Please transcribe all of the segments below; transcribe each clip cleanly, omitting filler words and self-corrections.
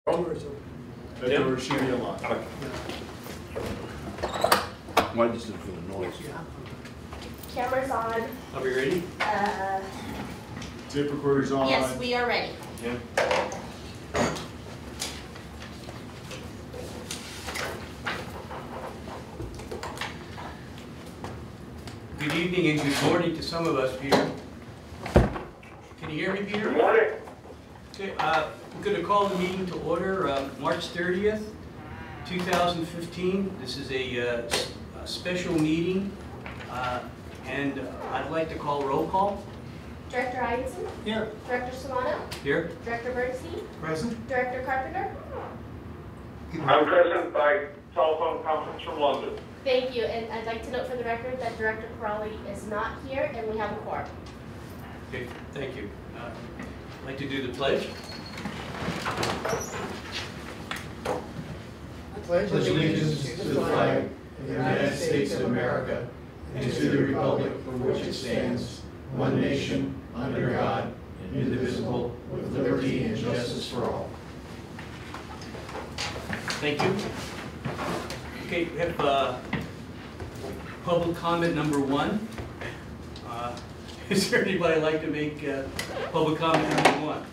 That door should be unlocked. Why just didn't feel the noise? Camera's on. Are we ready? Tape recorder's on. Yes, we are ready. Yeah. Good evening and good morning to some of us, Peter. Can you hear me, Peter? Good morning. Okay, I'm going to call the meeting to order March 30th, 2015. This is a special meeting, and I'd like to call roll call. Director Ianson? Here. Director Solano? Here. Director Bernstein? Present. Director Carpenter? I'm present by telephone conference from London. Thank you, and I'd like to note for the record that Director Crawley is not here, and we have a quorum. Okay, thank you. I'd like to do the pledge. I pledge allegiance to the flag of the United States of America and to the republic for which it stands, one nation, under God, indivisible, with liberty and justice for all. Thank you. Okay, we have public comment number 1. Is there anybody like to make public comment number 1?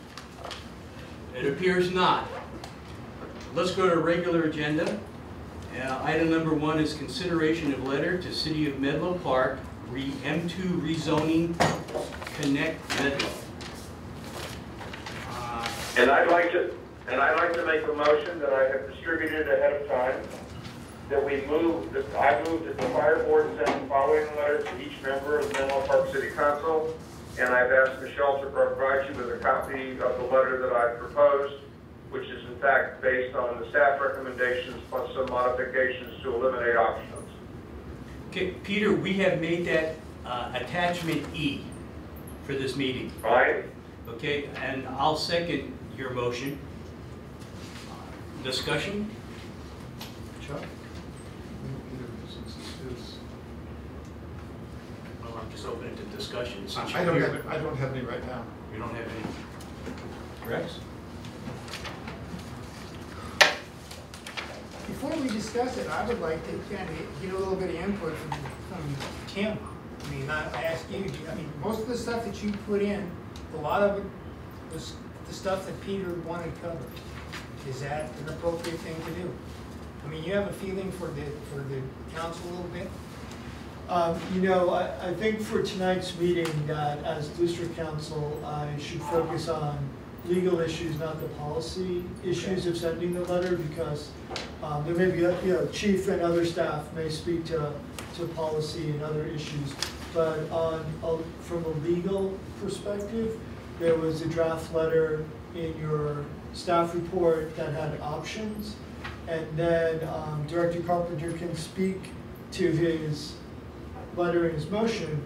It appears not. Let's go to regular agenda. Item number 1 is consideration of letter to City of Medlow Park, M2 rezoning, Connect Medlow. And I'd like to make a motion that I have distributed ahead of time, that I move that the fire board send the following letter to each member of the Menlo Park City Council, and I've asked Michelle to provide you with a copy of the letter that I proposed, which is in fact based on the staff recommendations plus some modifications to eliminate options. Okay, Peter, we have made that attachment E for this meeting. Fine? Okay, and I'll second your motion. Discussion? Chuck? Well, I'm just open to discussion. Since I you're don't here. have any right now. You don't have any? Rex? Before we discuss it, I would like to kind of get a little bit of input from Tim. I mean, I ask you, most of the stuff that you put in, a lot of it was the stuff that Peter wanted covered. Is that an appropriate thing to do? I mean, you have a feeling for the council a little bit? I think for tonight's meeting that as district council, I should focus on legal issues, not the policy issues of sending the letter, because there may be, chief and other staff may speak to policy and other issues. But from a legal perspective, there was a draft letter in your staff report that had options, and then Director Carpenter can speak to his letter and his motion,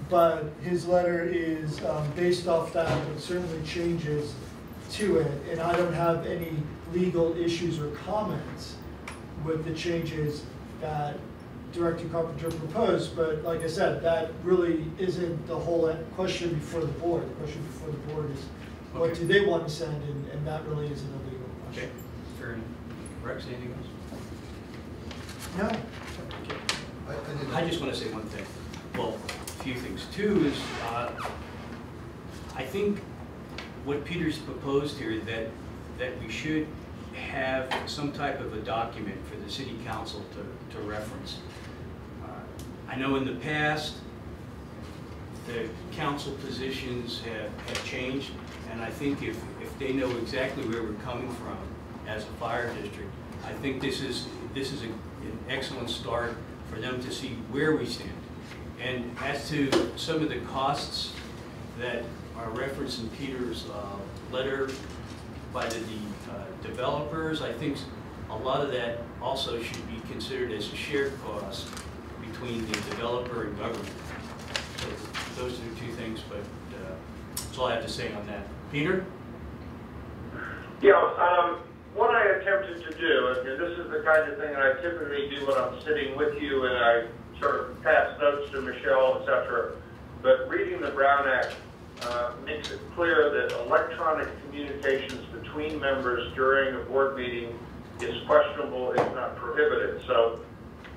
but his letter is based off that, but certainly changes to it, and I don't have any legal issues or comments with the changes that Director Carpenter proposed, but like I said, that really isn't the whole question before the board. The question before the board is, what do they want to send, and that really isn't a legal question. Okay, fair enough. Rex, anything else? No. I just want to say one thing. Well, a few things. 2 is, I think what Peter's proposed here, that we should have some type of a document for the city council to reference. I know in the past, the council positions have changed, and I think if they know exactly where we're coming from as a fire district, I think this is an excellent start for them to see where we stand. And as to some of the costs that are referenced in Peter's letter by the developers, I think a lot of that also should be considered as a shared cost between the developer and government. So those are the 2 things, but that's all I have to say on that. Peter? Yeah, what I attempted to do, and this is the kind of thing that I typically do when I'm sitting with you and I sort of pass notes to Michelle, etc. But reading the Brown Act makes it clear that electronic communications between between members during a board meeting is questionable, if not prohibited. So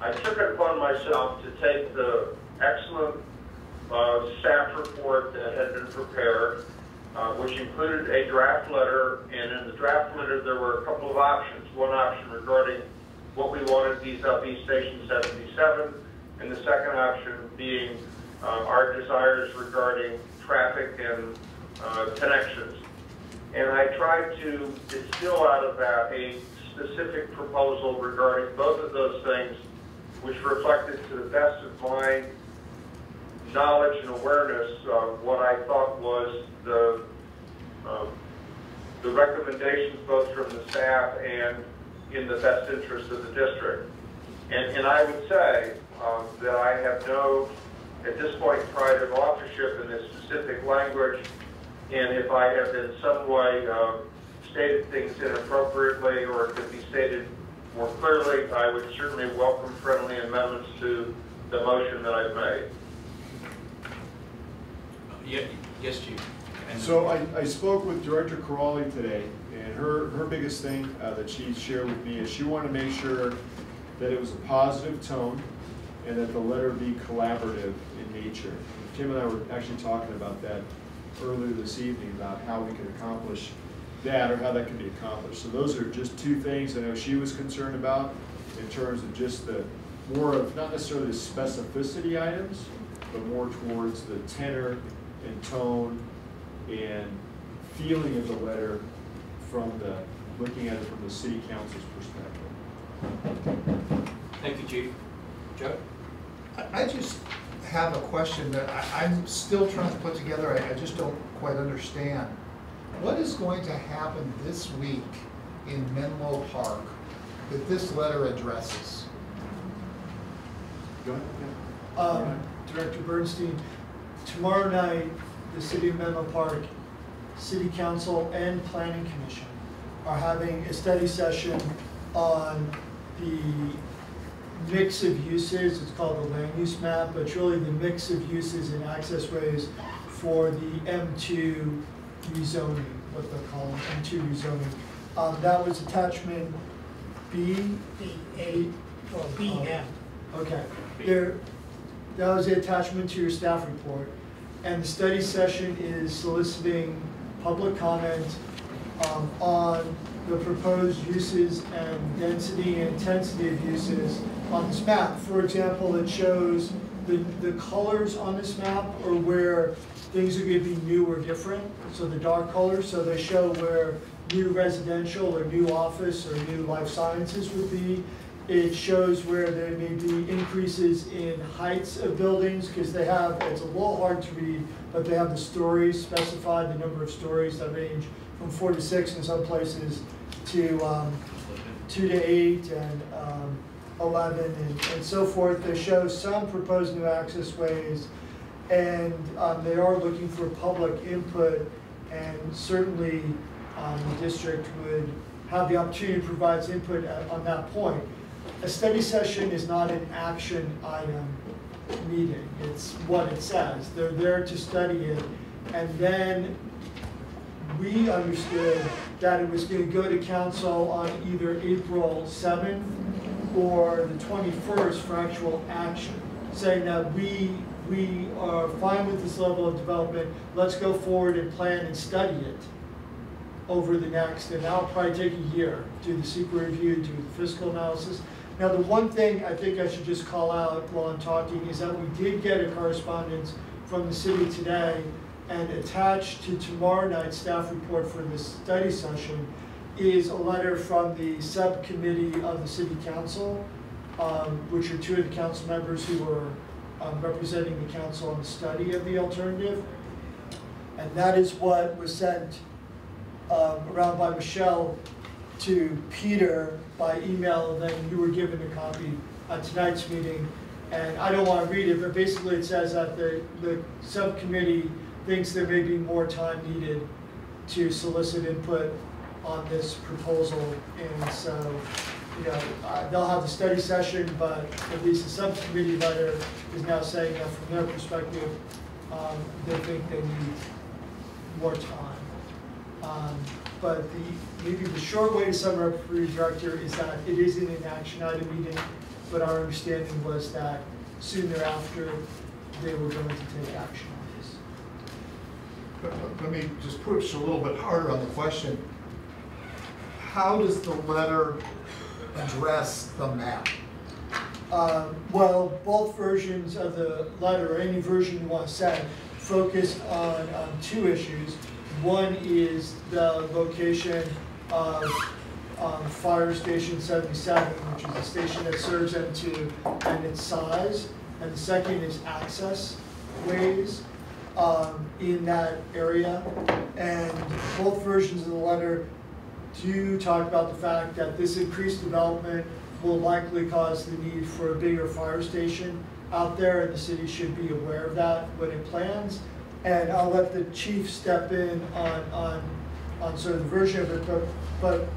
I took it upon myself to take the excellent staff report that had been prepared, which included a draft letter, and in the draft letter there were a couple of options. One option regarding what we wanted vis-a-vis Station 77, and the second option being our desires regarding traffic and connections. And I tried to distill out of that a specific proposal regarding both of those things, which reflected to the best of my knowledge and awareness of what I thought was the recommendations both from the staff and in the best interest of the district. And I would say that I have no, at this point, pride of authorship in this specific language, and if I have in some way stated things inappropriately or it could be stated more clearly, I would certainly welcome friendly amendments to the motion that I've made. Yes, Chief. And So I spoke with Director Corrali today, and her biggest thing that she shared with me is she wanted to make sure that it was a positive tone and that the letter be collaborative in nature. Tim and I were actually talking about that earlier this evening, about how we could accomplish that or how that can be accomplished. So those are just two things I know she was concerned about in terms of just the more of, not necessarily the specificity items, but more towards the tenor and tone and feeling of the letter from the, looking at it from the city council's perspective. thank you, Chief. Joe? I just have a question that I'm still trying to put together. I just don't quite understand. What is going to happen this week in Menlo Park that this letter addresses? Go ahead. Director Bernstein, tomorrow night, the City of Menlo Park City Council and Planning Commission are having a study session on the mix of uses. It's called the land use map, but it's really the mix of uses and access ways for the M2 rezoning, what they're calling M2 rezoning. That was attachment B, A, or B, M. Okay, that was the attachment to your staff report. And the study session is soliciting public comment on the proposed uses and density and intensity of uses on this map. For example, it shows the colors on this map are where things are going to be new or different. So the dark colors, so they show where new residential or new office or new life sciences would be. It shows where there may be increases in heights of buildings because they have, it's a little hard to read, but they have the stories specified, the number of stories that range from 4 to 6 in some places to 2 to 8 and 11 and so forth. They show some proposed new access ways, and they are looking for public input, and certainly the district would have the opportunity to provide input on that point. A study session is not an action item meeting. It's what it says. They're there to study it. And then we understood that it was going to go to council on either April 7th or the 21st for actual action, saying that we are fine with this level of development. Let's go forward and plan and study it over the next, and that'll probably take a year, do the secret review, do the fiscal analysis. Now, the one thing I think I should just call out while I'm talking is that we did get a correspondence from the city today, and attached to tomorrow night's staff report for this study session is a letter from the subcommittee of the city council, which are 2 of the council members who are representing the council on the study of the alternative. And that is what was sent around by Michelle to Peter by email, and then you were given a copy at tonight's meeting. And I don't want to read it, but basically it says that the subcommittee thinks there may be more time needed to solicit input on this proposal. And so, you know, they'll have the study session, but at least the subcommittee letter is now saying that from their perspective, they think they need more time. But maybe the short way to sum it up for you, Director, is that it is in an action item meeting, but our understanding was that soon thereafter, they were going to take action on this. But let me just push a little bit harder on the question. How does the letter address the map? Well, both versions of the letter, or any version you want to send, focus on two issues. One is the location of Fire Station 77, which is a station that serves M2, and its size. And the second is access ways in that area. And both versions of the letter do talk about the fact that this increased development will likely cause the need for a bigger fire station out there, and the city should be aware of that when it plans. And I'll let the chief step in on sort of the version of it, but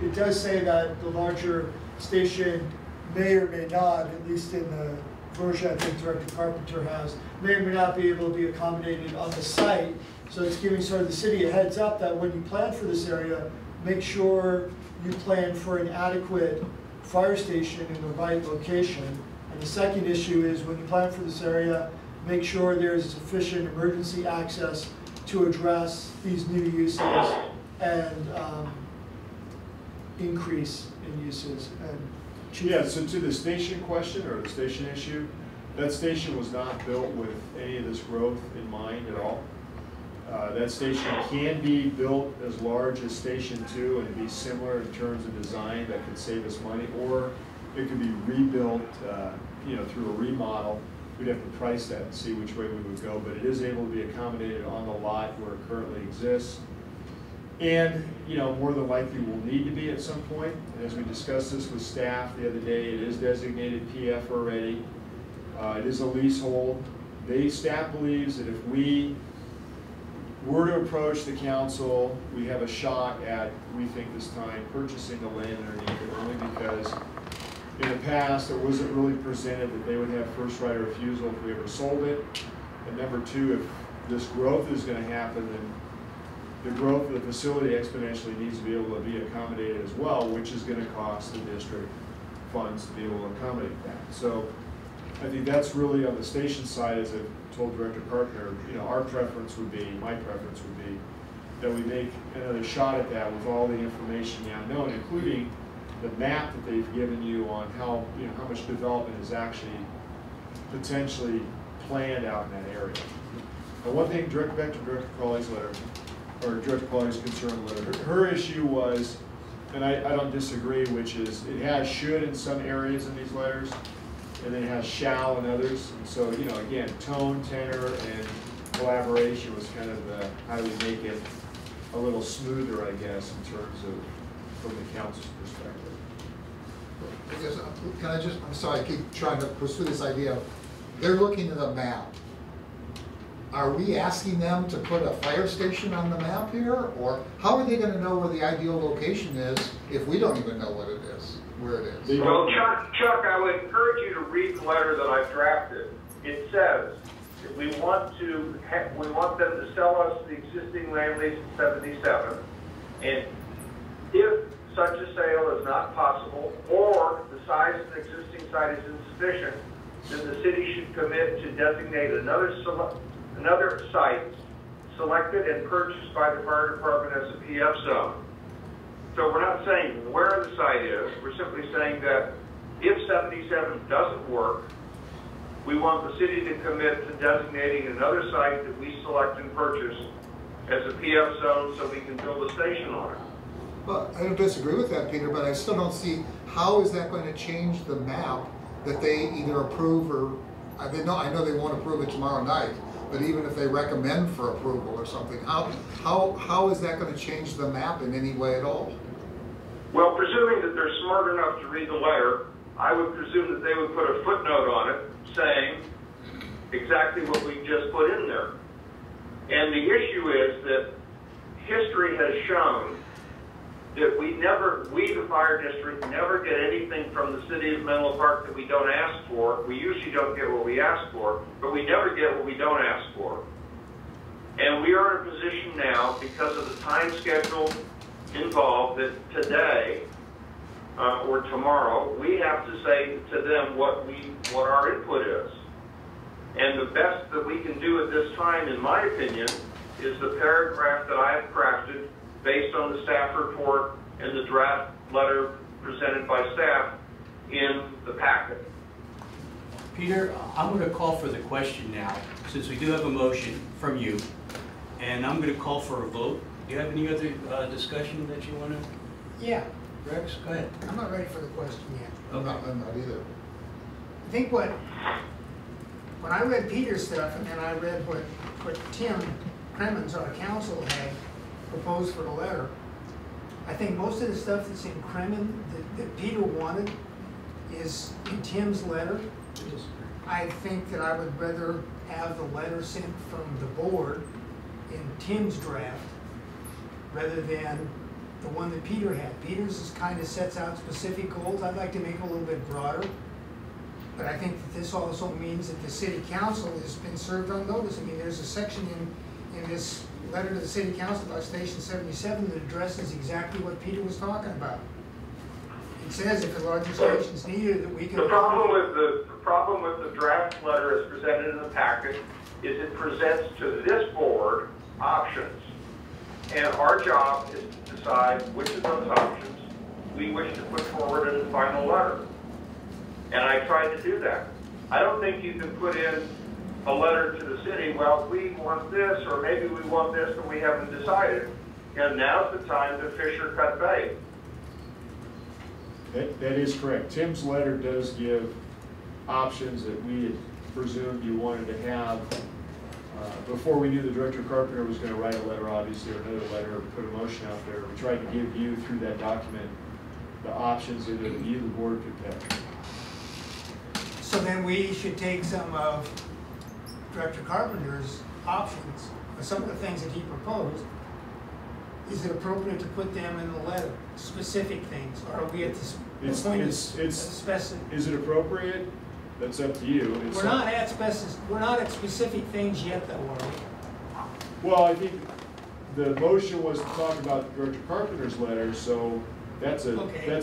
it does say that the larger station may or may not, at least in the version I think Director Carpenter has, may or may not be able to be accommodated on the site. So it's giving sort of the city a heads up that when you plan for this area, make sure you plan for an adequate fire station in the right location. And the second issue is when you plan for this area, make sure there's sufficient emergency access to address these new uses and increase in uses. And Yeah, so to the station question or the station issue, that station was not built with any of this growth in mind at all. That station can be built as large as Station 2 and be similar in terms of design that could save us money, or it could be rebuilt through a remodel. We'd have to price that and see which way we would go, but it is able to be accommodated on the lot where it currently exists. And, more than likely will need to be at some point. And as we discussed this with staff the other day, it is designated PF already. It is a leasehold. Staff believes that if we were to approach the council, we have a shot at, we think this time, purchasing the land underneath it, only because in the past, it wasn't really presented that they would have first right of refusal if we ever sold it. And number two, if this growth is going to happen, then the growth of the facility exponentially needs to be able to be accommodated as well, which is going to cost the district funds to be able to accommodate that. So I think that's really on the station side, as I told Director Carpenter, our preference would be, my preference would be, that we make another shot at that with all the information now known, including the map that they've given you on how much development is actually potentially planned out in that area. But one thing, back to Director Crawley's letter, or Director Crawley's concern letter, her issue was, and I don't disagree, which is it has should in some areas in these letters, and then it has shall in others. And so, again, tone, tenor, and collaboration was kind of the, how do we make it a little smoother, I guess, in terms of from the council's perspective. I guess, I'm sorry, I keep trying to pursue this idea. They're looking at a map. Are we asking them to put a fire station on the map here? Or how are they going to know where the ideal location is if we don't even know what it is, where it is? Well, Chuck, I would encourage you to read the letter that I've drafted. It says that we want them to sell us the existing land lease at 77, and if such a sale is not possible, or the size of the existing site is insufficient, then the city should commit to designate another site selected and purchased by the fire department as a PF zone. So we're not saying where the site is, we're simply saying that if 77 doesn't work, we want the city to commit to designating another site that we select and purchase as a PF zone so we can build a station on it. Well, I don't disagree with that, Peter, but I still don't see how is that going to change the map that they either approve or, I know they won't approve it tomorrow night, but even if they recommend for approval or something, how is that going to change the map in any way at all? Well, presuming that they're smart enough to read the letter, I would presume that they would put a footnote on it saying exactly what we just put in there. And the issue is that history has shown that we, the fire district, never get anything from the city of Menlo Park that we don't ask for. We usually don't get what we ask for, but we never get what we don't ask for. And we are in a position now, because of the time schedule involved, that today or tomorrow, we have to say to them what our input is. And the best that we can do at this time, in my opinion, is the paragraph that I have crafted based on the staff report and the draft letter presented by staff in the packet. Peter, I'm going to call for the question now, since we do have a motion from you, and I'm going to call for a vote. Do you have any other discussion that you want to? Yeah, Rex, go ahead. I'm not ready for the question yet. I'm not either. I think when I read Peter's stuff and then I read what Tim Cremens, our counsel, had proposed for the letter, I think most of the stuff that's in Kremen that Peter wanted is in Tim's letter. I think that I would rather have the letter sent from the board in Tim's draft rather than the one that Peter had. Peter's is kind of sets out specific goals. I'd like to make it a little bit broader. But I think that this also means that the city council has been served on notice. I mean, there's a section in this letter to the city council about Station 77 that addresses exactly what Peter was talking about. It says if a larger station is needed, that we can. The problem with the draft letter as presented in the packet is it presents to this board options. And our job is to decide which of those options we wish to put forward in the final letter. And I tried to do that. I don't think you can put in a letter to the city, well, we want this, or maybe we want this, and we haven't decided. And now's the time to fish or cut bait. That is correct. Tim's letter does give options that we had presumed you wanted to have. Before we knew the Director Carpenter was going to write a letter, obviously, or another letter, or put a motion out there, we tried to give you, through that document, the options that you, the board, could pick. So then we should take some of Director Carpenter's options, or some of the things that he proposed. Is it appropriate to put them in the letter, specific things, or are we at the point of specific? Is it appropriate? That's up to you. We're not at specific things yet, though, are we? Well, I think the motion was to talk about Director Carpenter's letter, so that's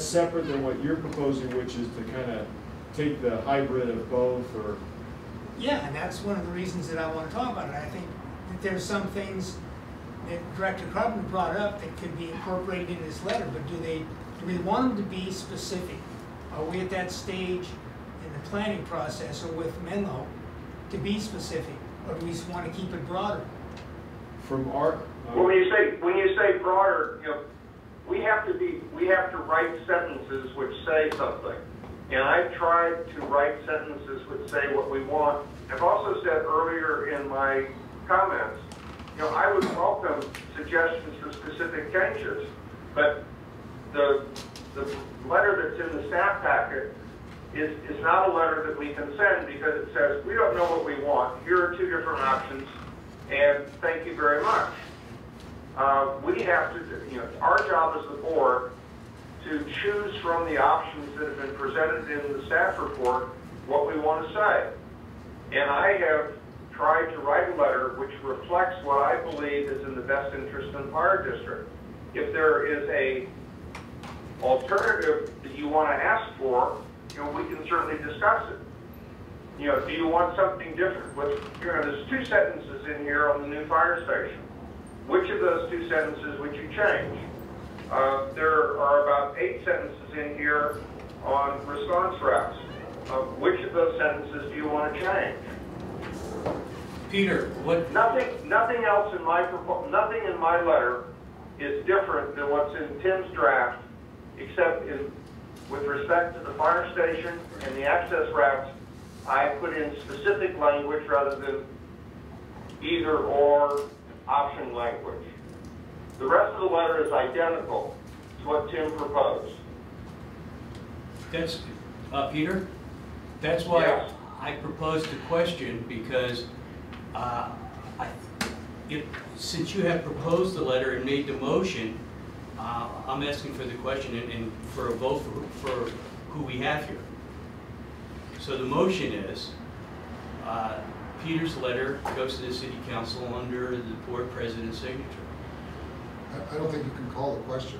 separate than what you're proposing, which is to kind of take the hybrid of both, or. Yeah, and that's one of the reasons that I want to talk about it. I think that there's some things that Director Carpenter brought up that could be incorporated in this letter, but do we want them to be specific? Are we at that stage in the planning process or with Menlo to be specific, or do we just want to keep it broader? From our well, when you say broader, you know, we have to write sentences which say something. And I've tried to write sentences which say what we want. I've also said earlier in my comments, you know, I would welcome suggestions for specific changes, but the letter that's in the staff packet is not a letter that we can send because it says, we don't know what we want. Here are two different options, and thank you very much. We have to, you know, our job as the board to choose from the options that have been presented in the staff report what we want to say. And I have tried to write a letter which reflects what I believe is in the best interest of the fire district. If there is a alternative that you want to ask for, you know, we can certainly discuss it. You know, do you want something different? With, you know, there's two sentences in here on the new fire station. Which of those two sentences would you change? There are about 8 sentences in here on response routes. Which of those sentences do you want to change? Peter, what? Nothing else in nothing in my letter is different than what's in Tim's draft, except with respect to the fire station and the access routes, I put in specific language rather than either or option language. The rest of the letter is identical to what Tim proposed. That's, Peter, that's why yes. I proposed the question, because since you have proposed the letter and made the motion, I'm asking for the question and for a vote for who we have here. So the motion is Peter's letter goes to the city council under the board president's signature. I don't think you can call the question.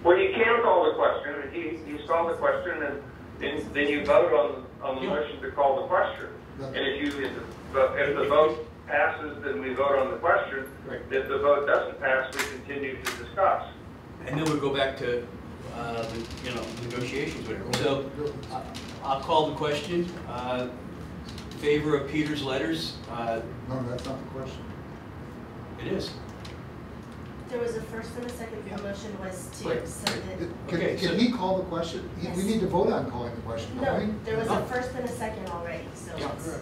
Well, you can call the question, and he's called the question, and then you vote on the motion to call the question. And if the vote passes, then we vote on the question. Right. If the vote doesn't pass, we continue to discuss. And then we'll go back to, negotiations, whatever. So I'll call the question. In favor of Peter's letters, No, that's not the question. it is. There was a first and a second, the motion was Right. to send it. Okay, so- Can he call the question? We Yes. need to vote on calling the question, don't we? No, there was Oh. a first and a second already, so Yeah. it's,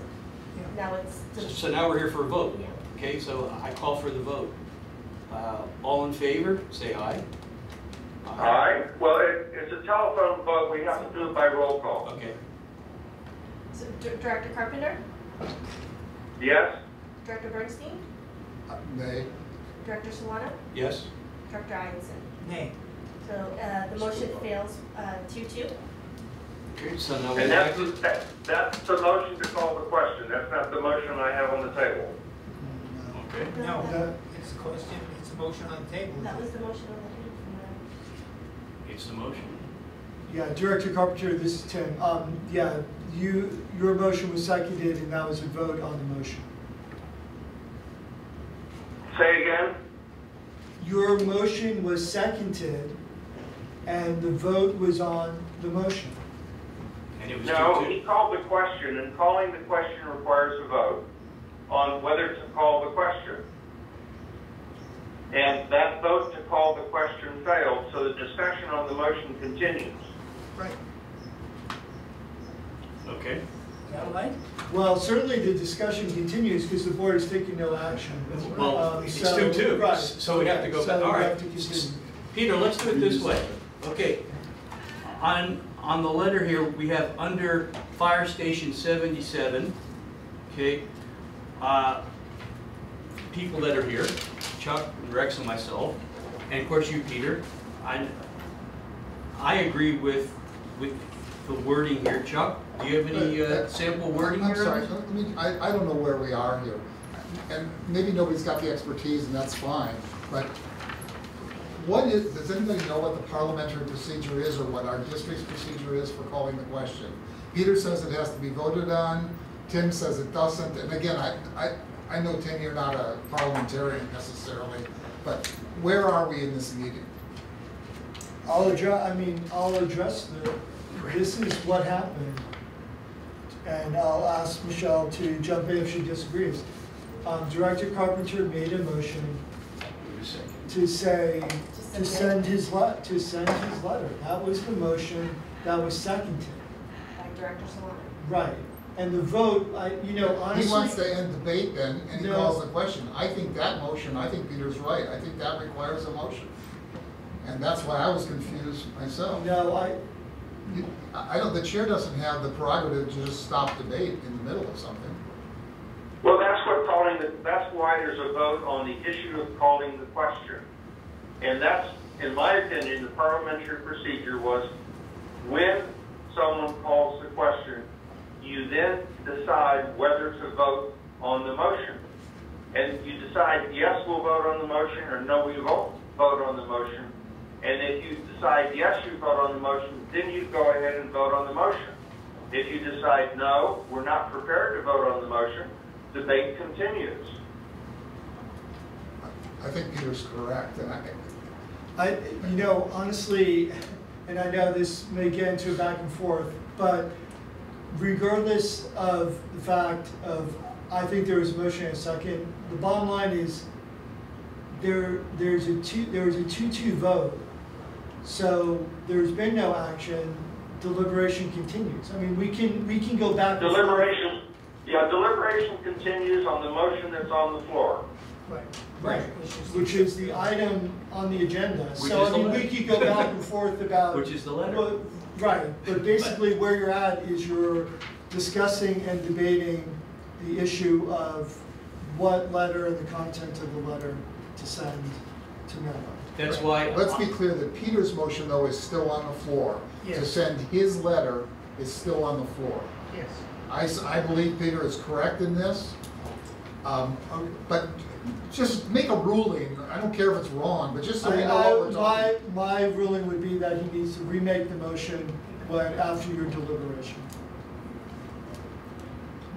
now it's. So now we're here for a vote. Yeah. Okay, so I call for the vote. All in favor, say aye. Aye. Well, it's a telephone vote. We have to do it by roll call. Okay. So Director Carpenter, Yes? Director Bernstein, Nay. Director Solano, Yes? Director Ianson. Nay. So the motion fails 2-2. Okay, so now we're And back that's to, the motion to call the question. That's not the motion I have on the table. okay. No, it's a question, it's a motion on the table. That was the motion on the table from It's the motion. Yeah, Director Carpenter, this is Tim. Yeah, your motion was seconded and that was a vote on the motion. Say again? Your motion was seconded and the vote was on the motion. And it was No, 2-2. he called the question, and calling the question requires a vote on whether to call the question. And that vote to call the question failed, so the discussion on the motion continues. Right. Okay. Is that right? Well, certainly the discussion continues because the board is taking no action. Well, it's So- 2-2, right. so we have to go So back. All we right. have to continue. Peter, let's do it this way. Okay. On the letter here, we have under Fire Station 77, okay, people that are here, Chuck, Rex, and myself, and of course you, Peter. I agree with the wording here. Chuck, do you have any sample wording here? I'm sorry, I don't know where we are here. And maybe nobody's got the expertise and that's fine, but does anybody know what the parliamentary procedure is or what our district's procedure is for calling the question? Peter says it has to be voted on, Tim says it doesn't, and again, I know, Tim, you're not a parliamentarian necessarily, but where are we in this meeting? I'll address this is what happened. And I'll ask Michelle to jump in if she disagrees. Director Carpenter made a motion Wait a second. to send his letter. That was the motion that was seconded. by Director Solano. Right. And the vote, honestly. He wants to end debate then, and he No. calls the question. I think Peter's right, I think that requires a motion. And that's why I was confused myself. No, The chair doesn't have the prerogative to just stop debate in the middle of something. Well, that's why there's a vote on the issue of calling the question. And that's, in my opinion, the parliamentary procedure was when someone calls the question, you then decide whether to vote on the motion. And you decide, yes, we'll vote on the motion, or no, we won't vote on the motion. And if you decide, yes, you vote on the motion, then you go ahead and vote on the motion. If you decide, no, we're not prepared to vote on the motion, debate continues. I think Peter's correct, and honestly, and I know this may get into a back and forth, but regardless of the fact of, I think there was a motion and a second, the bottom line is there was a 2-2 vote. So there's been no action, deliberation continues. I mean, we can go back. Deliberation continues on the motion that's on the floor. Right, which is the item on the agenda. Which So is I the mean, we letter. could go back and forth about. Which is the letter. Well, right, but basically where you're at is you're discussing and debating the issue of what letter and the content of the letter to send to Maryland. That's why. let's be clear that Peter's motion, though, is still on the floor. To Yes. send his letter is still on the floor. Yes. I believe Peter is correct in this. But just make a ruling. I don't care if it's wrong, but just so we know what we're talking. My ruling would be that he needs to remake the motion after your deliberation.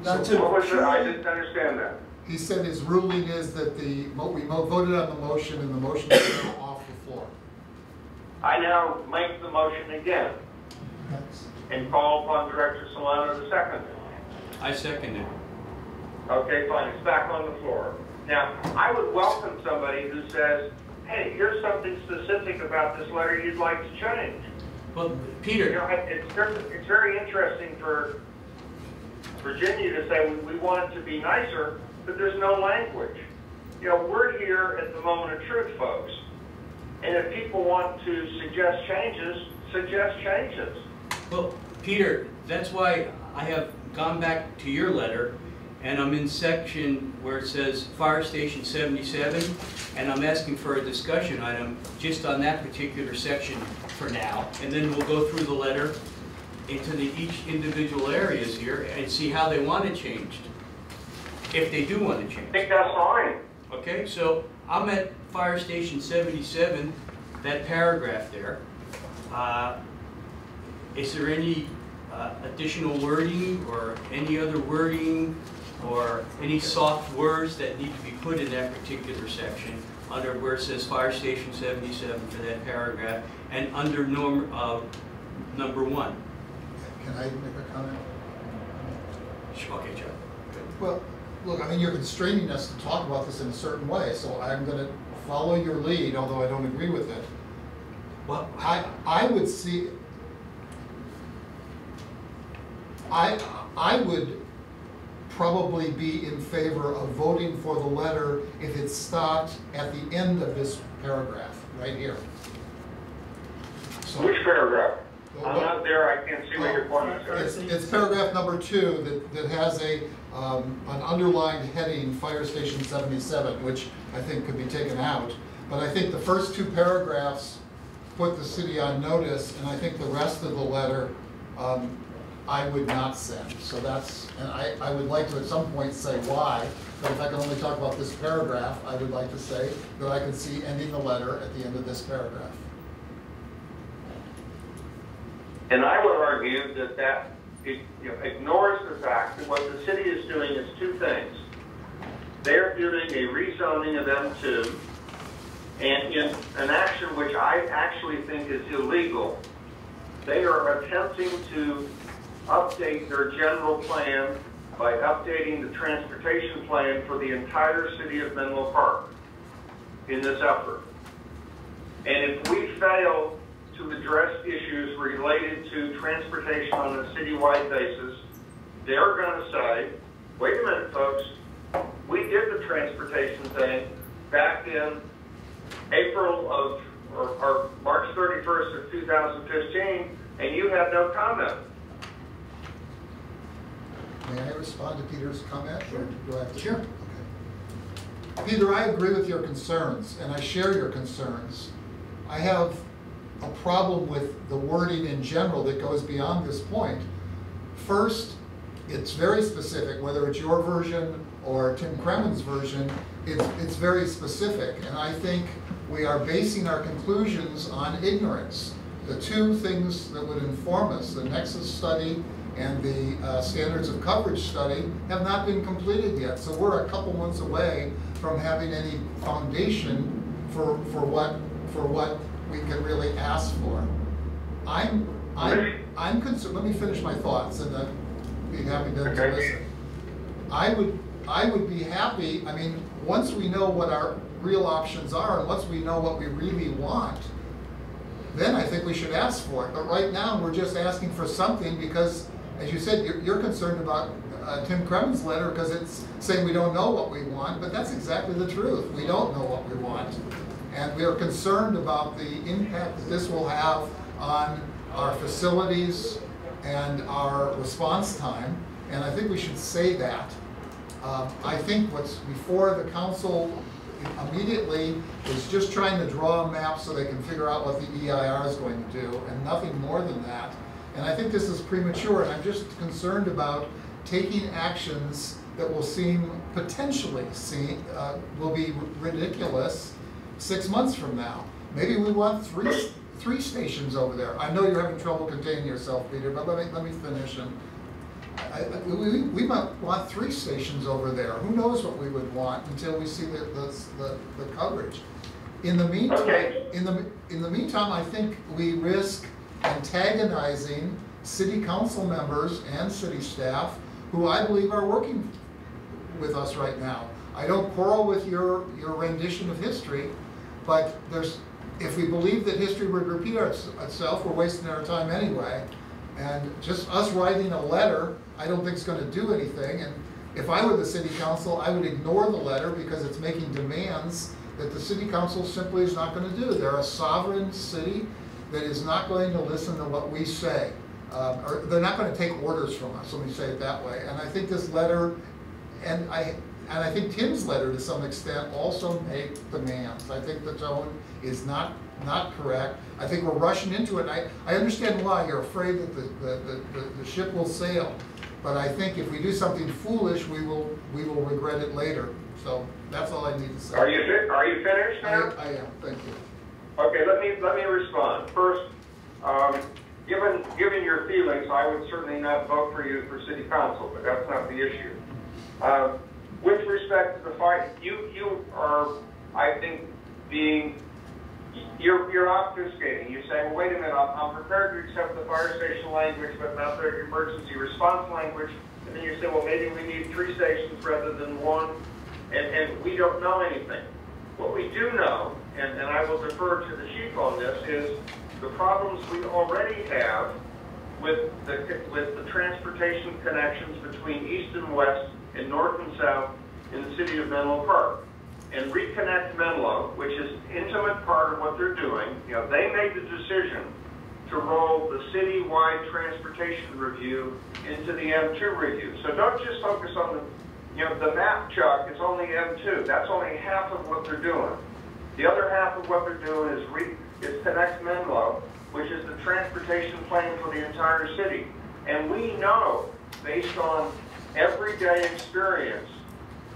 Not to. What was it? I didn't understand that. He said his ruling is that we voted on the motion and the motion is now off the floor. I now make the motion again and call upon Director Solano to second it. I second it. Okay, fine, it's back on the floor. Now, I would welcome somebody who says, hey, here's something specific about this letter you'd like to change. Well, Peter. You know, it's very interesting for Virginia to say we want it to be nicer, but there's no language. You know, we're here at the moment of truth, folks. And if people want to suggest changes, suggest changes. Well, Peter, that's why I have gone back to your letter, and I'm in section where it says Fire Station 77, and I'm asking for a discussion item just on that particular section for now, and then we'll go through the letter into each individual areas here and see how they want it changed, if they do want to change. I think that's fine. Okay, so I'm at Fire Station 77, that paragraph there. Is there any additional wording or any other wording or any soft words that need to be put in that particular section under where it says Fire Station 77 for that paragraph and under number 1? Can I make a comment? Okay, Joe. Well, look, I mean, you're constraining us to talk about this in a certain way, so I'm going to follow your lead, although I don't agree with it. Well, I would see, I would probably be in favor of voting for the letter if it stopped at the end of this paragraph, right here. So, which paragraph? I'm not there, I can't see what your point is. It's paragraph number 2 that has an underlined heading, Fire Station 77, which I think could be taken out. But I think the first 2 paragraphs put the city on notice, and I think the rest of the letter I would not send. So that's, and I would like to at some point say why, but if I can only talk about this paragraph, I would like to say that I can see ending the letter at the end of this paragraph. And I would argue that ignores the fact that what the city is doing is 2 things. They're doing a rezoning of M2, and in an action which I actually think is illegal, they are attempting to update their general plan by updating the transportation plan for the entire city of Menlo Park in this effort. And if we fail to address issues related to transportation on a citywide basis, they're going to say, wait a minute, folks, we did the transportation thing back in April of, or March 31st of 2015, and you have no comment. May I respond to Peter's comment? Sure. Or do I have to? Sure. Okay. Peter, I agree with your concerns, and I share your concerns. I have a problem with the wording in general that goes beyond this point. First, it's very specific, whether it's your version or Tim Kremen's version, it's very specific, and I think we are basing our conclusions on ignorance. The 2 things that would inform us, the Nexus study and the standards of coverage study, have not been completed yet. So we're a couple months away from having any foundation for what we can really ask for. I'm concerned. Let me finish my thoughts, and then be happy to listen. I would be happy. I mean, once we know what our real options are, and once we know what we really want, then I think we should ask for it. But right now, we're just asking for something because, as you said, you're concerned about Tim Kremen's letter because it's saying we don't know what we want, but that's exactly the truth. We don't know what we want. And we are concerned about the impact that this will have on our facilities and our response time. And I think we should say that. I think what's before the council immediately is just trying to draw a map so they can figure out what the EIR is going to do, and nothing more than that. And I think this is premature, and I'm just concerned about taking actions that will will be ridiculous 6 months from now. Maybe we want three stations over there. I know you're having trouble containing yourself, Peter, but let me finish. And we might want 3 stations over there. Who knows what we would want until we see the coverage. In the meantime, Okay. in the meantime, I think we risk antagonizing city council members and city staff who I believe are working with us right now. I don't quarrel with your rendition of history, but if we believe that history would repeat itself, we're wasting our time anyway. And just us writing a letter, I don't think is going to do anything. And if I were the city council, I would ignore the letter because it's making demands that the city council simply is not going to do. They're a sovereign city that is not going to listen to what we say. Or they're not going to take orders from us, let me say it that way. And I think this letter, and I think Tim's letter to some extent also make demands. I think the tone is not correct. I think we're rushing into it. I understand why you're afraid that the ship will sail, but I think if we do something foolish, we will regret it later. So that's all I need to say. Are you finished now? I am. Thank you. Okay, let me respond. First, given your feelings, I would certainly not vote for you for city council, but that's not the issue. With respect to the fight, you are, I think, you're obfuscating. You say, well, wait a minute, I'm prepared to accept the fire station language, but not the emergency response language. And then you say, well, maybe we need 3 stations rather than 1, and we don't know anything. What we do know, and I will defer to the chief on this, is the problems we already have with the transportation connections between east and west and north and south in the city of Menlo Park. And Reconnect Menlo, which is an intimate part of what they're doing, they made the decision to roll the city-wide transportation review into the M2 review. So don't just focus on the map, Chuck, it's only M2. That's only half of what they're doing. The other half of what they're doing is Connect Menlo, which is the transportation plan for the entire city. And we know, based on everyday experience,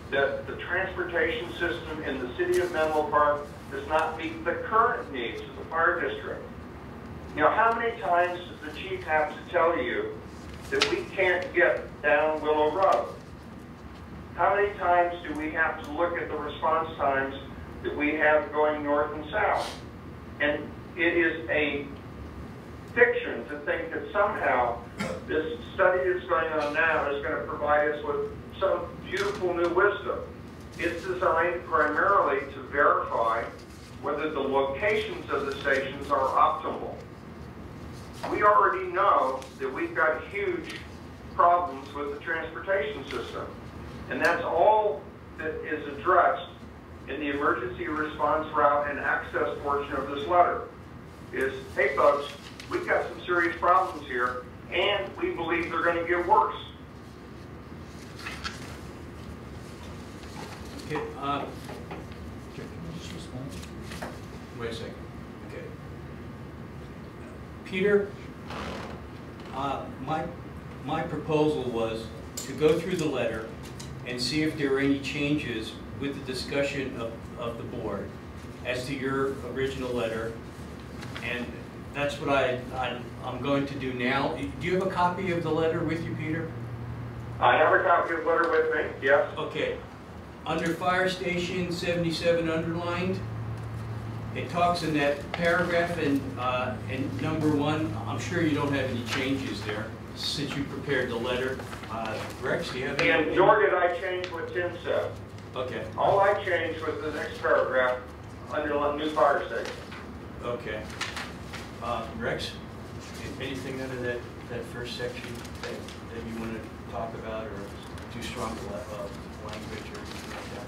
that the transportation system in the city of Menlo Park does not meet the current needs of the fire district. How many times does the chief have to tell you that we can't get down Willow Road? How many times do we have to look at the response times that we have going north and south? And it is a fiction to think that somehow this study that's going on now is going to provide us with some beautiful new wisdom. It's designed primarily to verify whether the locations of the stations are optimal. We already know that we've got huge problems with the transportation system, and that's all that is addressed in the emergency response route and access portion of this letter. Is, hey folks, we've got some serious problems here, and we believe they're going to get worse. Okay, Can I just respond? wait a second. Okay. Peter, my proposal was to go through the letter and see if there are any changes with the discussion of the board as to your original letter. And that's what I'm going to do now. Do you have a copy of the letter with you, Peter? I have a copy of the letter with me, yes. Okay. Under Fire Station 77 underlined, it talks in that paragraph in number 1. I'm sure you don't have any changes there since you prepared the letter. Rex, do you have any? And nor did I change what Tim said. Okay. All I changed was the next paragraph under new fire station. Okay. Rex, anything out of that first section that you want to talk about, or too strong language or anything like that?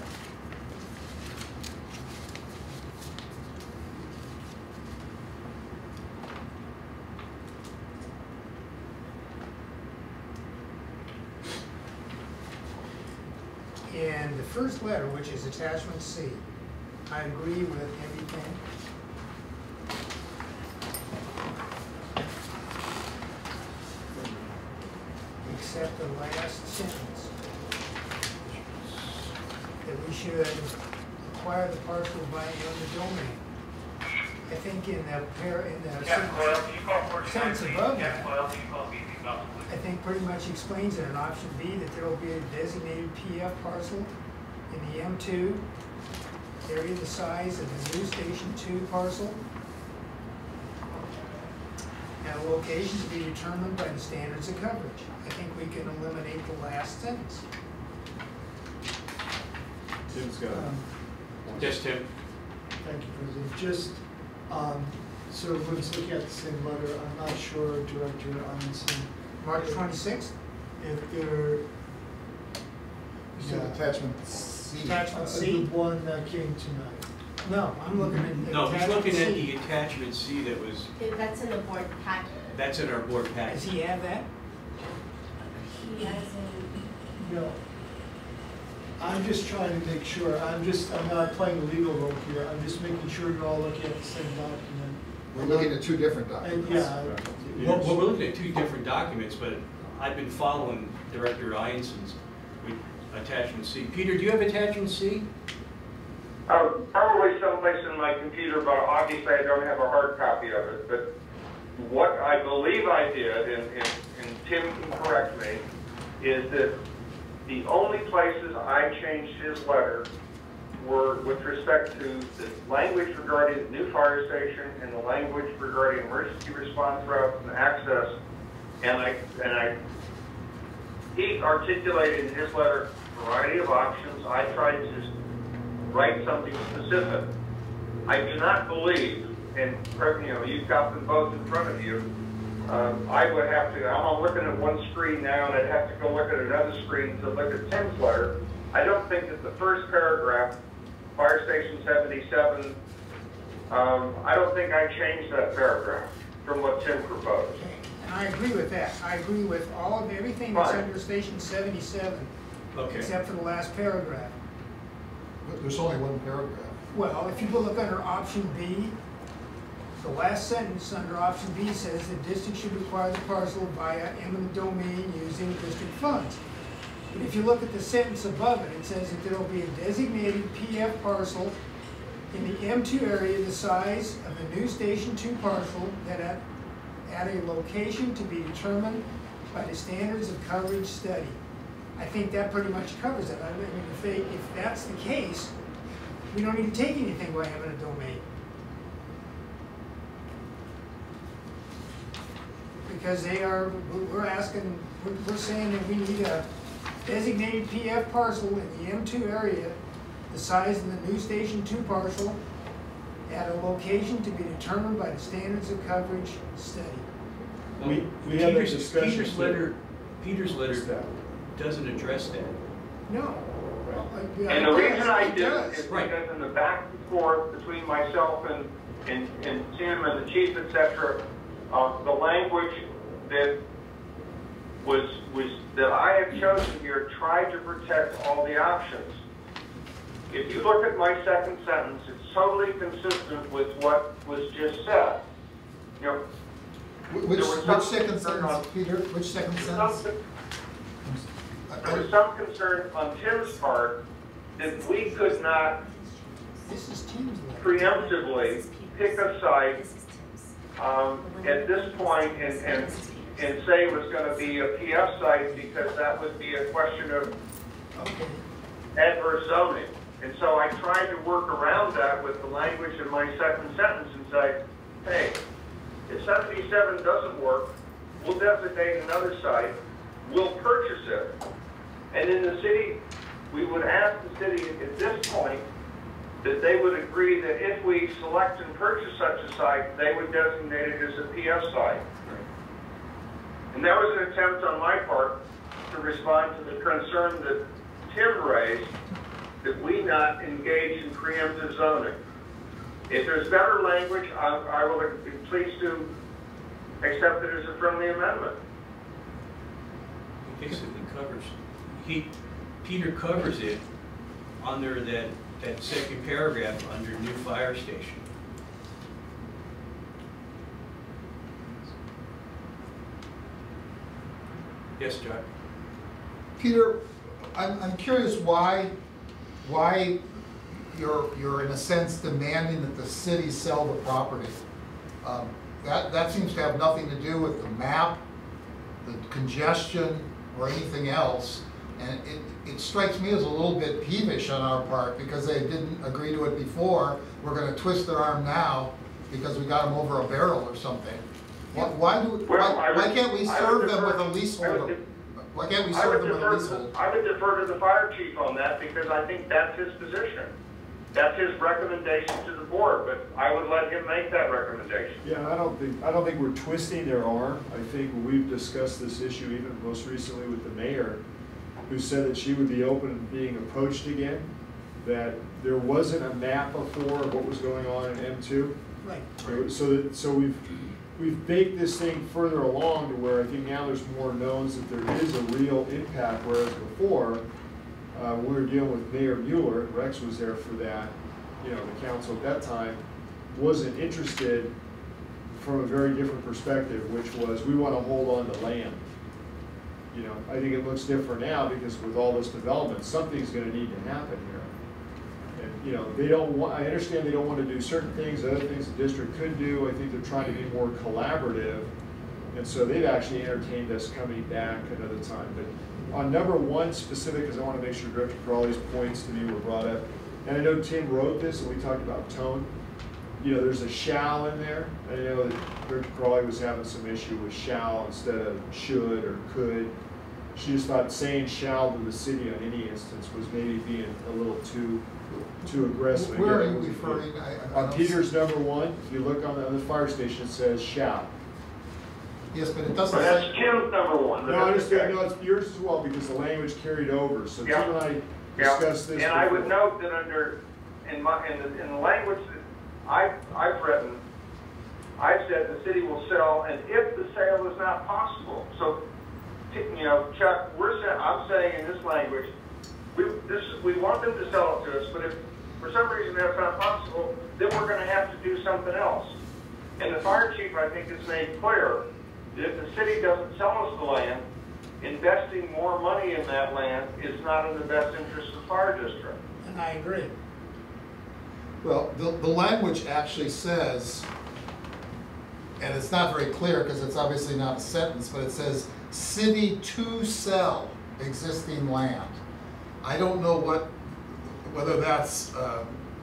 In the first letter, which is attachment C, I agree with everything. except the last sentence. That we should acquire the parcel by eminent domain. I think in the sentence above that, I think pretty much explains it in option B that there will be a designated PF parcel in the M2 area the size of the new Station 2 parcel at a location to be determined by the standards of coverage. I think we can eliminate the last sentence. Tim's got it. Yes, Tim? Thank you, President. Just, so everyone's looking at the same letter, I'm not sure, Director Amundson, March 26th? if there, You said attachment C. Attachment the C? one that came tonight. No, I'm looking at No, he's attachment looking at C. the attachment C that was, That's in the board packet. that's in our board Does package. he have that? He has No. I'm just trying to make sure, I'm not playing a legal role here, I'm just making sure you're all looking at the same document. We're looking at two different And, documents. yeah, Well, we're looking at two different documents, but I've been following Director Ianson's with attachment C. Peter, do you have attachment C? Probably someplace in my computer, but obviously I don't have a hard copy of it. But what I believe I did, and Tim can correct me, is that the only places I changed his letter were with respect to the language regarding the new fire station and the language regarding emergency response routes and access. He articulated in his letter a variety of options. I tried to write something specific. I do not believe, and you've got them both in front of you. I would have to, I'm looking at one screen now and I'd have to go look at another screen to look at Tim's letter. I don't think that the first paragraph, Fire Station 77, I don't think I changed that paragraph from what Tim proposed. Okay, and I agree with that. I agree with everything that's Fine. under Station 77, Okay. except for the last paragraph. But there's only one paragraph. Well, if you go look under option B, the last sentence under option B says the district should acquire the parcel via eminent domain using district funds. But if you look at the sentence above it, it says that there will be a designated PF parcel in the M2 area the size of the new Station 2 parcel that at a location to be determined by the standards of coverage study. I think that pretty much covers it. I mean, if that's the case, we don't need to take anything by eminent domain. Because we're saying that we need a designated PF parcel in the M2 area, the size of the new Station 2 parcel, at a location to be determined by the standards of coverage study. We had a discussion. Peter's letter doesn't address that. No. And the reason I did does. is because in the back and forth between myself and Tim and the chief, etc., the language that that I have chosen here tried to protect all the options. If you look at my second sentence, it's totally consistent with what was just said. You know, Which some second concern sentence, on- Peter? Which second there sentence? was some concern on Tim's part that we could not This is Tim's letter. preemptively pick a site at this point and say it was going to be a PF site because that would be a question of Okay. adverse zoning. And so I tried to work around that with the language in my second sentence and say, hey, if 77 doesn't work, we'll designate another site, we'll purchase it. And in the city, we would ask the city at this point that they would agree that if we select and purchase such a site, they would designate it as a PF site. And that was an attempt on my part to respond to the concern that Tim raised, that we not engage in preemptive zoning. If there's better language, I will be pleased to accept it as a friendly amendment. It basically covers, Peter covers it under that second paragraph under new fire station. Yes, John? Peter, I'm curious why you're in a sense demanding that the city sell the property. That seems to have nothing to do with the map, the congestion, or anything else. And it strikes me as a little bit peevish on our part because they didn't agree to it before. We're gonna twist their arm now because we got them over a barrel or something. Why can't we serve them with a leasehold? Why can't we serve them with a leasehold? I would defer to the fire chief on that because I think that's his position. That's his recommendation to the board, but I would let him make that recommendation. Yeah, I don't think we're twisting their arm. I think we've discussed this issue even most recently with the mayor, who said that she would be open to being approached again, that there wasn't a map before of what was going on in M2. Right. So we've baked this thing further along to where I think now there's more knowns that there is a real impact, whereas before, we were dealing with Mayor Mueller, Rex was there for that, you know, the council at that time wasn't interested from a very different perspective, which was we want to hold on to land. You know, I think it looks different now because with all this development, something's going to need to happen here. And, you know, they don't want, I understand they don't want to do certain things, other things the district could do. I think they're trying to be more collaborative. And so they've actually entertained us coming back another time. But on number one specific, because I want to make sure Director Crawley's points to me were brought up. And I know Tim wrote this and we talked about tone. You know, there's a shall in there. I know that Director Crawley was having some issue with shall instead of should or could. She just thought saying shall to the city on any instance was maybe being a little too aggressive. Where are you referring? On Peter's number one, if you look on the fire station, it says shall. Yes, but it doesn't But say. that's Tim's number one. No, I understand. No, it's yours as well because the language carried over. So Yeah. Tim and I discussed this. And I would before. note that in the language that I've written, I've said the city will sell, and if the sale is not possible. So, you know, Chuck, I'm saying in this language, we want them to sell it to us, but if for some reason that's not possible, then we're going to have to do something else. And the fire chief, I think, has made clear that if the city doesn't sell us the land, investing more money in that land is not in the best interest of the fire district. And I agree. Well, the language actually says, and it's not very clear because it's obviously not a sentence, but it says, city to sell existing land. I don't know whether that's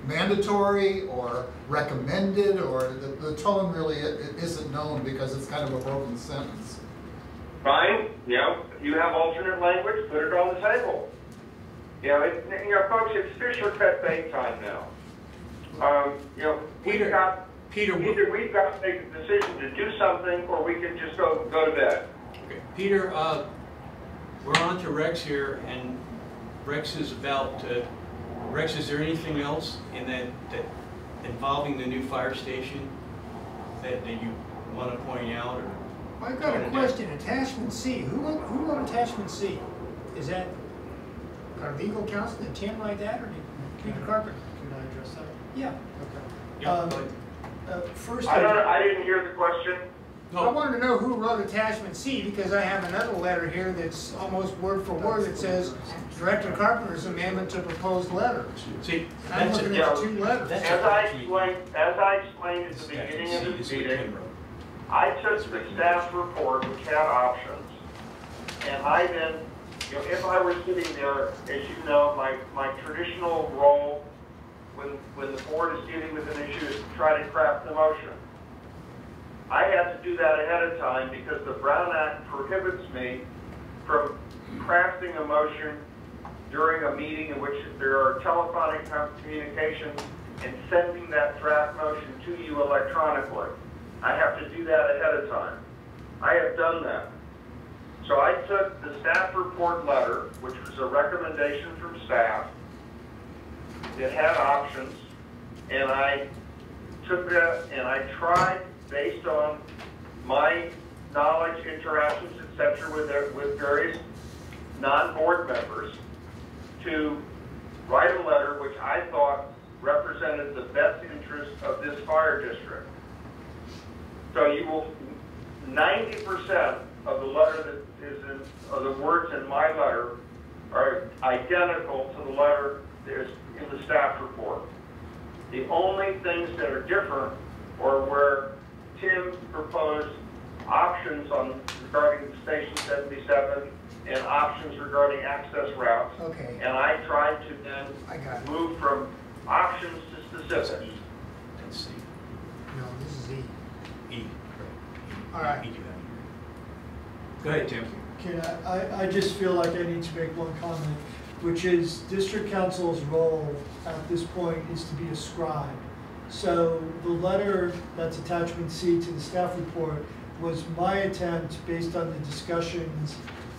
mandatory or recommended, or the tone really isn't known because it's kind of a broken sentence. Fine, you know, you have alternate language, put it on the table. You know, folks, it's fish or cut bait time now. You know, Peter, either we've got to make a decision to do something, or we can just go to bed. Okay. Peter, we're on to Rex here, and Rex is about to, Rex, is there anything else in that involving the new fire station that you want to point out? Or I've got a question. Attachment C. Who wrote Attachment C? Is that our legal counsel? Did Tim write that, or did Peter Carpenter? Can I address that? Yeah. Okay. Yeah, First, I didn't hear the question. I wanted to know who wrote Attachment C because I have another letter here that's almost word for word that says Director Carpenter's amendment to proposed letter. See, And I'm that's looking it. at two letters. That's As I explained at the beginning of this meeting, I took the staff report, which had options, and I then, you know, if I were sitting there, as you know, my traditional role when the board is dealing with an issue is to try to craft the motion. I had to do that ahead of time because the Brown Act prohibits me from crafting a motion during a meeting in which there are telephonic communications and sending that draft motion to you electronically. I have to do that ahead of time. I have done that. So I took the staff report letter, which was a recommendation from staff. It had options, and I took that and I tried, based on my knowledge, interactions, etc., with various non-board members, to write a letter which I thought represented the best interest of this fire district. So you will, 90% of the letter that is of the words in my letter are identical to the letter that is in the staff report. The only things that are different are where Tim proposed options on regarding Station 77 and options regarding access routes. Okay. And I tried to I got then it. move from options to specifics. That's C. No, this is E. E. All right. E. Go ahead, Tim. Can I just feel like I need to make one comment, which is district council's role at this point is to be a scribe. So the letter that's attachment C to the staff report was my attempt, based on the discussions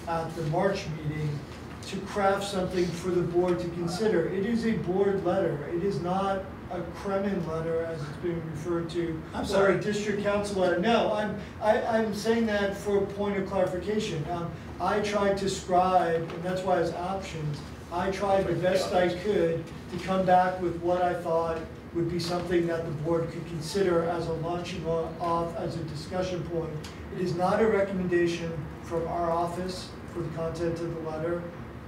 at the March meeting, to craft something for the board to consider. It is a board letter. It is not a Kremen letter, as it's being referred to, I'm or sorry. a district council letter. No, I'm saying that for a point of clarification. I tried to scribe, and that's why it's options. I tried the best I could to come back with what I thought would be something that the board could consider as a launching off, as a discussion point. It is not a recommendation from our office for the content of the letter.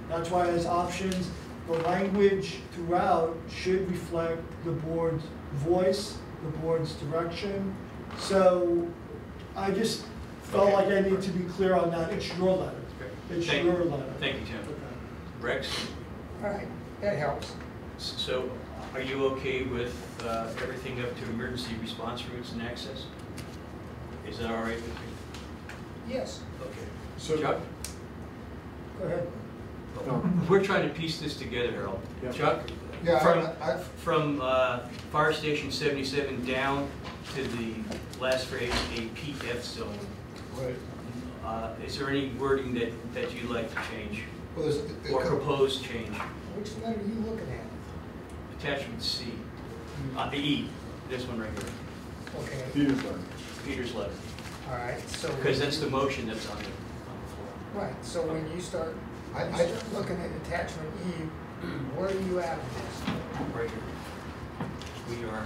That's why as options, the language throughout should reflect the board's voice, the board's direction. So I just felt like I need to be clear on that. It's your letter. It's your letter. Thank you, Tim. Okay. Rex? All right, that helps. So are you okay with everything up to emergency response routes and access? Is that all right with you? Yes. Okay. So- Chuck? Go ahead. We're trying to piece this together, Harold. Yeah. Chuck? Yeah, From Fire Station 77 down to the last phrase, a PF zone. Right. Is there any wording that you'd like to change Well, there's, or propose change? Which letter are you looking at? Attachment C, the E, this one right here, Okay, Peter's letter. Peter's letter. all right, so. Because that's the motion that's on the floor. Right, so when you start, I- you start looking at attachment E, where are you at in this? Right here. We are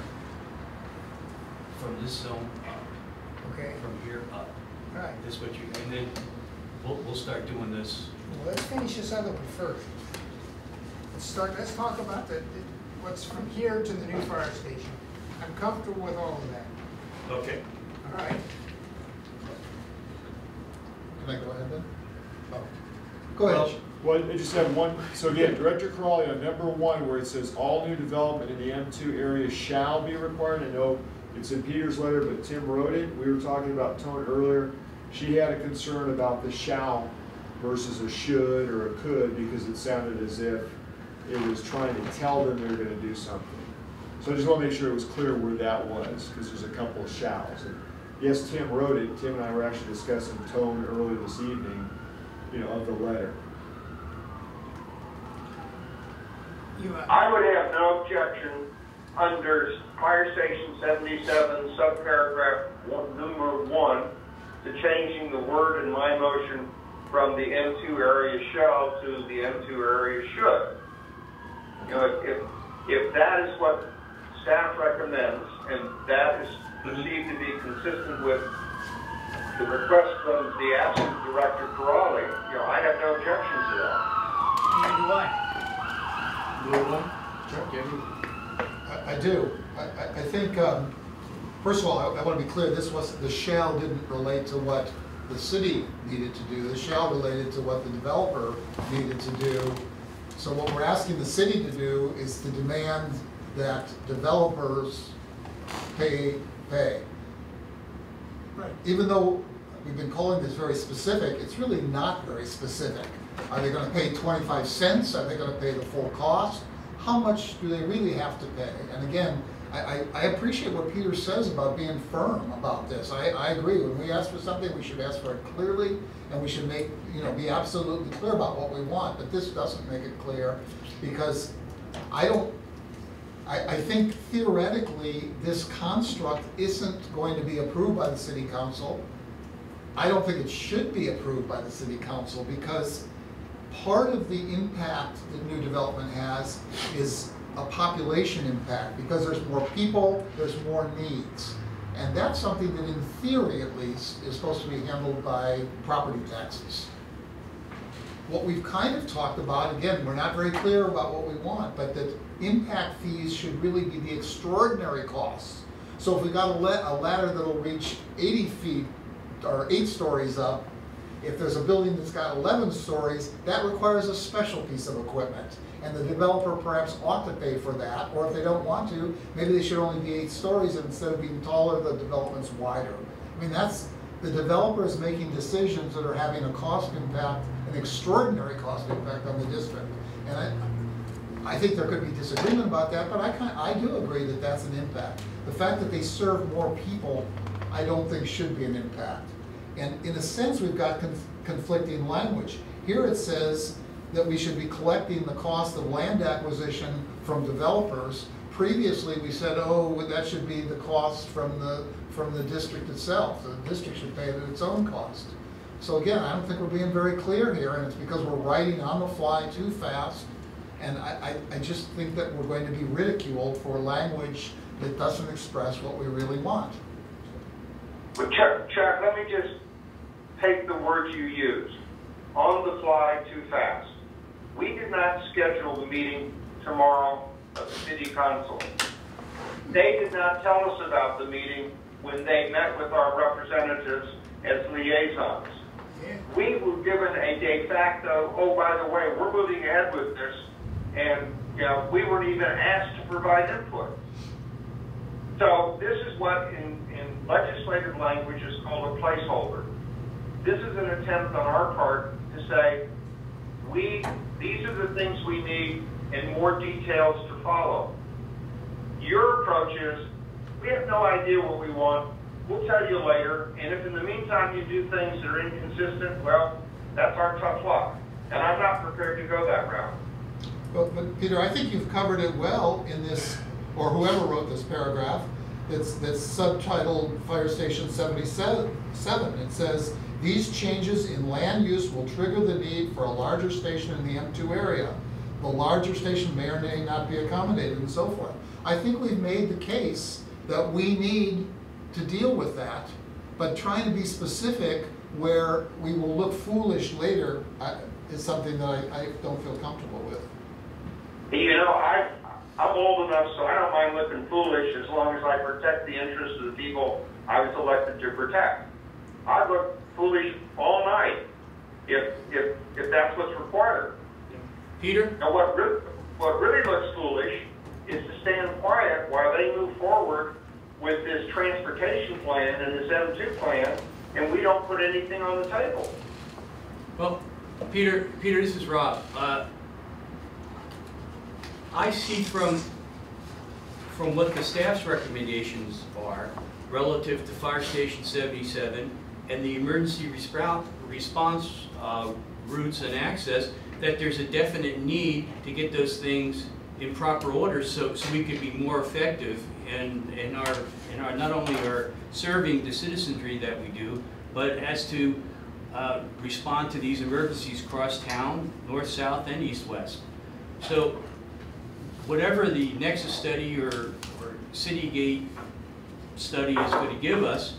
from this zone up, Okay, from here up. all right, This is what you, and then we'll start doing this. well, let's finish this other one first. Let's talk about what's from here to the new fire station. I'm comfortable with all of that. Okay. All right, can I go ahead then? Oh. Go ahead. Well, I just have one, so again, Director Crawley on number 1, where it says all new development in the M2 area shall be required. I know it's in Peter's letter, but Tim wrote it. We were talking about tone earlier. She had a concern about the shall versus a should or a could, because it sounded as if it was trying to tell them they're gonna do something. So I just wanna make sure it was clear where that was, because there's a couple of shalls. And yes, Tim wrote it. Tim and I were actually discussing tone earlier this evening, of the letter. I would have no objection under Fire Station 77, subparagraph number 1, to changing the word in my motion from the M2 area shall to the M2 area should. If that is what staff recommends, and that is perceived to be consistent with the request from the absent Director Crawley, I have no objection to that. neither do I. I do. I think, first of all, I want to be clear, the shall didn't relate to what the city needed to do. The shall related to what the developer needed to do. So what we're asking the city to do is to demand that developers pay. Right. Even though we've been calling this very specific, it's really not very specific. Are they gonna pay 25 cents? Are they gonna pay the full cost? How much do they really have to pay? And again, I appreciate what Peter says about being firm about this. I agree. When we ask for something, we should ask for it clearly, and we should be absolutely clear about what we want. But this doesn't make it clear, because I think theoretically, this construct isn't going to be approved by the city council. I don't think it should be approved by the city council, because part of the impact that new development has is a population impact, because there's more people, there's more needs. And that's something that, in theory at least, is supposed to be handled by property taxes. what we've kind of talked about, again, we're not very clear about what we want, but that impact fees should really be the extraordinary costs. So if we got a ladder that'll reach 80 feet or 8 stories up, if there's a building that's got 11 stories, that requires a special piece of equipment. And the developer perhaps ought to pay for that, or if they don't want to, maybe they should only be 8 stories, and instead of being taller, the development's wider. I mean, that's, the developer is making decisions that are having a cost impact, an extraordinary cost impact on the district. And I think there could be disagreement about that, but I do agree that that's an impact. The fact that they serve more people, I don't think should be an impact. And in a sense, we've got conflicting language. Here it says that we should be collecting the cost of land acquisition from developers. Previously, we said, oh, that should be the cost from the district itself. The district should pay it at its own cost. So again, I don't think we're being very clear here, and it's because we're writing on the fly too fast. And I just think that we're going to be ridiculed for language that doesn't express what we really want. But Chuck, let me just take the words you used. On the fly, too fast. We did not schedule the meeting tomorrow of the city council. They did not tell us about the meeting when they met with our representatives as liaisons. Yeah. We were given a de facto, oh, by the way, we're moving ahead with this, and we weren't even asked to provide input. So this is what in legislative language is called a placeholder. This is an attempt on our part to say, these are the things we need and more details to follow. Your approach is, we have no idea what we want, we'll tell you later, and if in the meantime you do things that are inconsistent, well, that's our tough luck. And I'm not prepared to go that route. But Peter, I think you've covered it well in this, or whoever wrote this paragraph, that's subtitled Fire Station 77. It says, these changes in land use will trigger the need for a larger station in the M2 area. The larger station may or may not be accommodated, and so forth. I think we've made the case that we need to deal with that, but trying to be specific where we will look foolish later is something that I don't feel comfortable with. I'm old enough, so I don't mind looking foolish as long as I protect the interests of the people I was elected to protect. I'd look foolish all night if that's what's required. Peter? Now, what really looks foolish is to stand quiet while they move forward with this transportation plan and this M2 plan, and we don't put anything on the table. Well, Peter, this is Rob. I see from what the staff's recommendations are relative to Fire Station 77 and the emergency response routes and access, that there's a definite need to get those things in proper order so we could be more effective in our not only our serving the citizenry that we do, but as to respond to these emergencies across town, north, south, and east, west. So whatever the Nexus study or Citygate study is going to give us,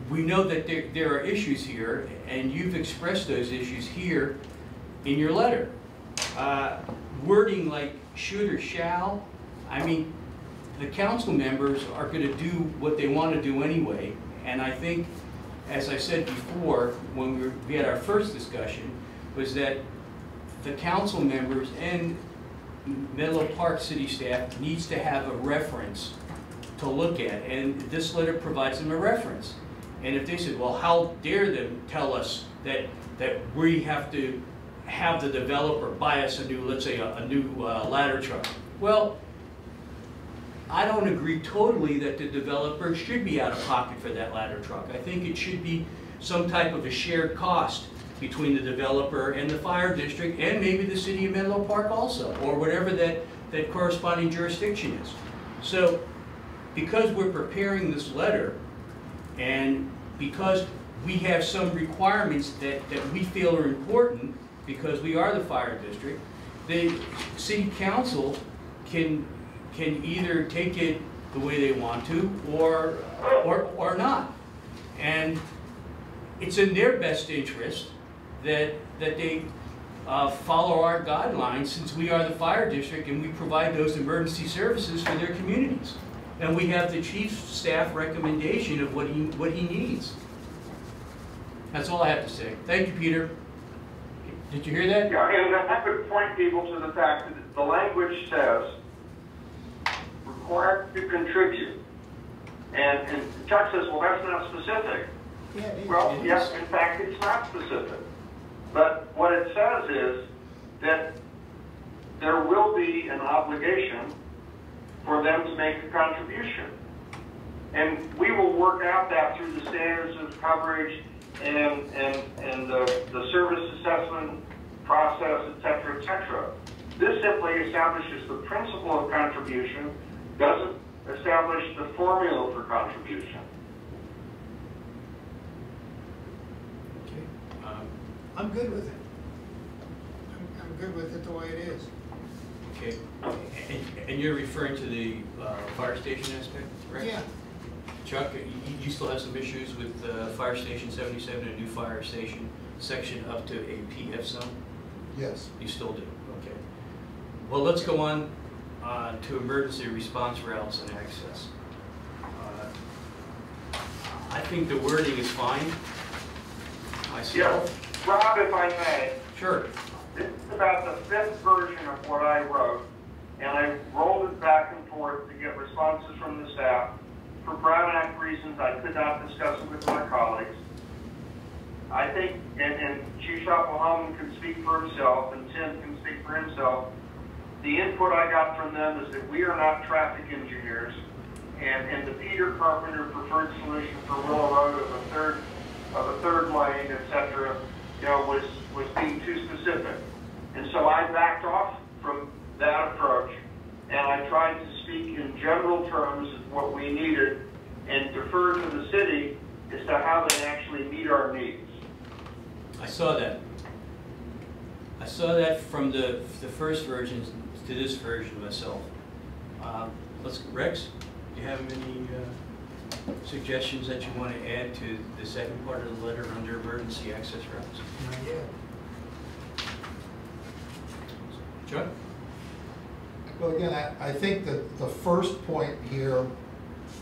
we know that there are issues here, and you've expressed those issues here in your letter. Wording like should or shall, I mean, the council members are going to do what they want to do anyway, and I think, as I said before, when we had our first discussion, was that the council members and Menlo Park City staff needs to have a reference to look at, and this letter provides them a reference. And if they said, well, how dare them tell us that we have to have the developer buy us a new, let's say, a new ladder truck. Well, I don't agree totally that the developer should be out of pocket for that ladder truck. I think it should be some type of a shared cost between the developer and the fire district, and maybe the city of Menlo Park also, or whatever that corresponding jurisdiction is. So, because we're preparing this letter, and because we have some requirements that we feel are important, because we are the fire district, the city council can either take it the way they want to, or not. And it's in their best interest that they follow our guidelines, since we are the fire district and we provide those emergency services for their communities. And we have the chief's staff recommendation of what he needs. That's all I have to say. Thank you, Peter. Did you hear that? Yeah, and I would point people to the fact that the language says required to contribute. And Chuck says, well, that's not specific. Yeah, it is. Well, yes, in fact, it's not specific. But what it says is that there will be an obligation for them to make a contribution. And we will work out that through the standards of coverage and the service assessment process, et cetera, et cetera. This simply establishes the principle of contribution, doesn't establish the formula for contribution. I'm good with it. I'm good with it the way it is. Okay. And you're referring to the fire station aspect, correct? Yeah. Chuck, you still have some issues with Fire Station 77, a new fire station section up to a PF zone? Yes. You still do, okay. Well, let's go on to emergency response routes and access. I think the wording is fine. Myself. Yeah. Rob, if I may. Sure. This is about the 5th version of what I wrote, and I rolled it back and forth to get responses from the staff. For Brown Act reasons, I could not discuss it with my colleagues. I think, and Chief Schopelholm can speak for himself, and Tim can speak for himself, the input I got from them is that we are not traffic engineers, and the Peter Carpenter preferred solution for Willow Road of a third lane, et cetera, was being too specific. And so I backed off from that approach, and I tried to speak in general terms of what we needed and defer to the city as to how they actually meet our needs. I saw that. I saw that from the first version to this version myself. Rex, do you have any suggestions that you want to add to the second part of the letter under emergency access routes? Not yet. Chuck? Well, again, I think that the first point here,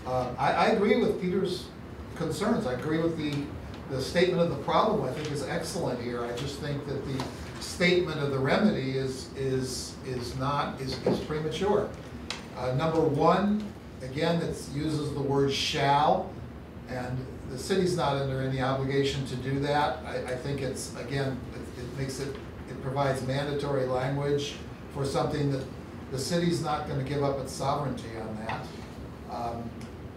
I agree with Peter's concerns. I agree with the statement of the problem. I think is excellent here. I just think that the statement of the remedy is premature. Number one, again, it uses the word shall, and the city's not under any obligation to do that. I think it's, again, it provides mandatory language for something that the city's not going to give up its sovereignty on that.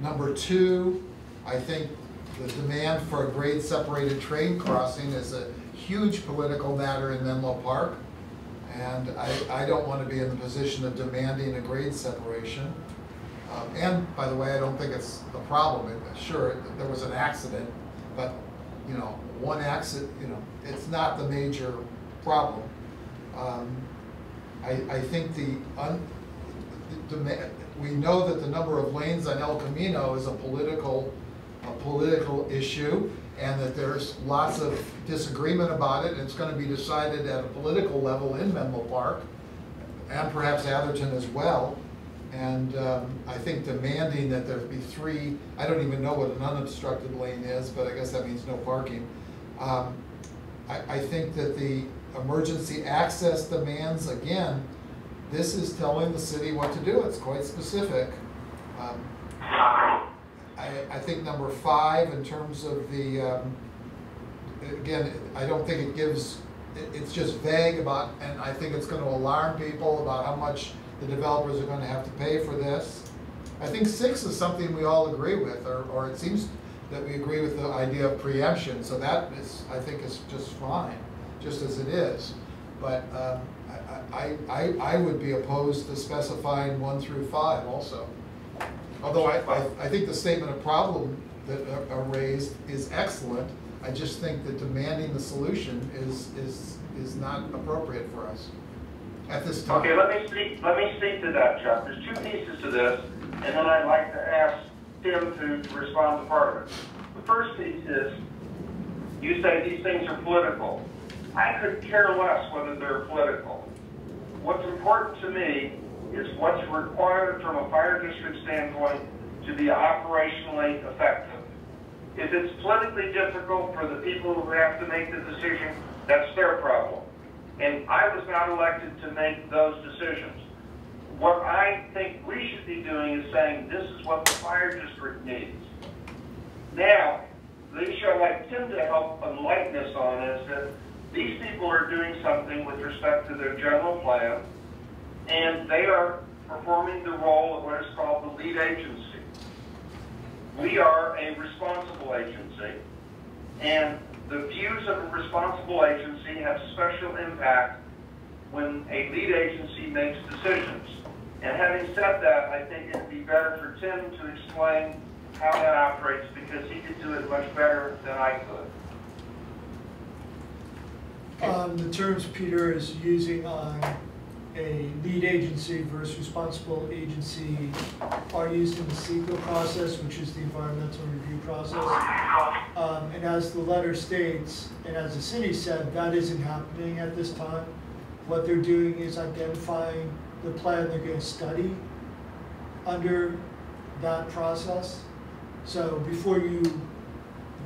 Number two, I think the demand for a grade separated train crossing is a huge political matter in Menlo Park, and I don't want to be in the position of demanding a grade separation. And by the way, I don't think it's the problem. Sure, there was an accident, but one accident, it's not the major problem. I think we know that the number of lanes on El Camino is a political issue, and that there's lots of disagreement about it, and it's going to be decided at a political level in Menlo Park, and perhaps Atherton as well. And I think demanding that there be 3, I don't even know what an unobstructed lane is, but I guess that means no parking. I think that the emergency access demands, again, this is telling the city what to do. It's quite specific. I think number 5, in terms of the, again, I don't think it gives, it's just vague about, and I think it's going to alarm people about how much the developers are going to have to pay for this. I think 6 is something we all agree with, or it seems that we agree with the idea of preemption, so that is, I think, is just fine, just as it is. But I would be opposed to specifying 1 through 5 also. Although I think the statement of problem that are raised is excellent, I just think that demanding the solution is not appropriate for us at this time. Okay, let me speak to that, Chuck. There's 2 pieces to this, and then I'd like to ask Tim to respond to part of it. The first piece is, you say these things are political. I could care less whether they're political. What's important to me is what's required from a fire district standpoint to be operationally effective. If it's politically difficult for the people who have to make the decision, that's their problem. And I was not elected to make those decisions. What I think we should be doing is saying this is what the fire district needs. Now, the issue I'd like Tim to help enlighten us on is that these people are doing something with respect to their general plan, and they are performing the role of what is called the lead agency. We are a responsible agency, and the views of a responsible agency have special impact when a lead agency makes decisions. And having said that, I think it'd be better for Tim to explain how that operates, because he could do it much better than I could. The terms Peter is using on a lead agency versus responsible agency are used in the CEQA process, which is the environmental review process. And as the letter states, and as the city said, that isn't happening at this time. What they're doing is identifying the plan they're going to study under that process. So before you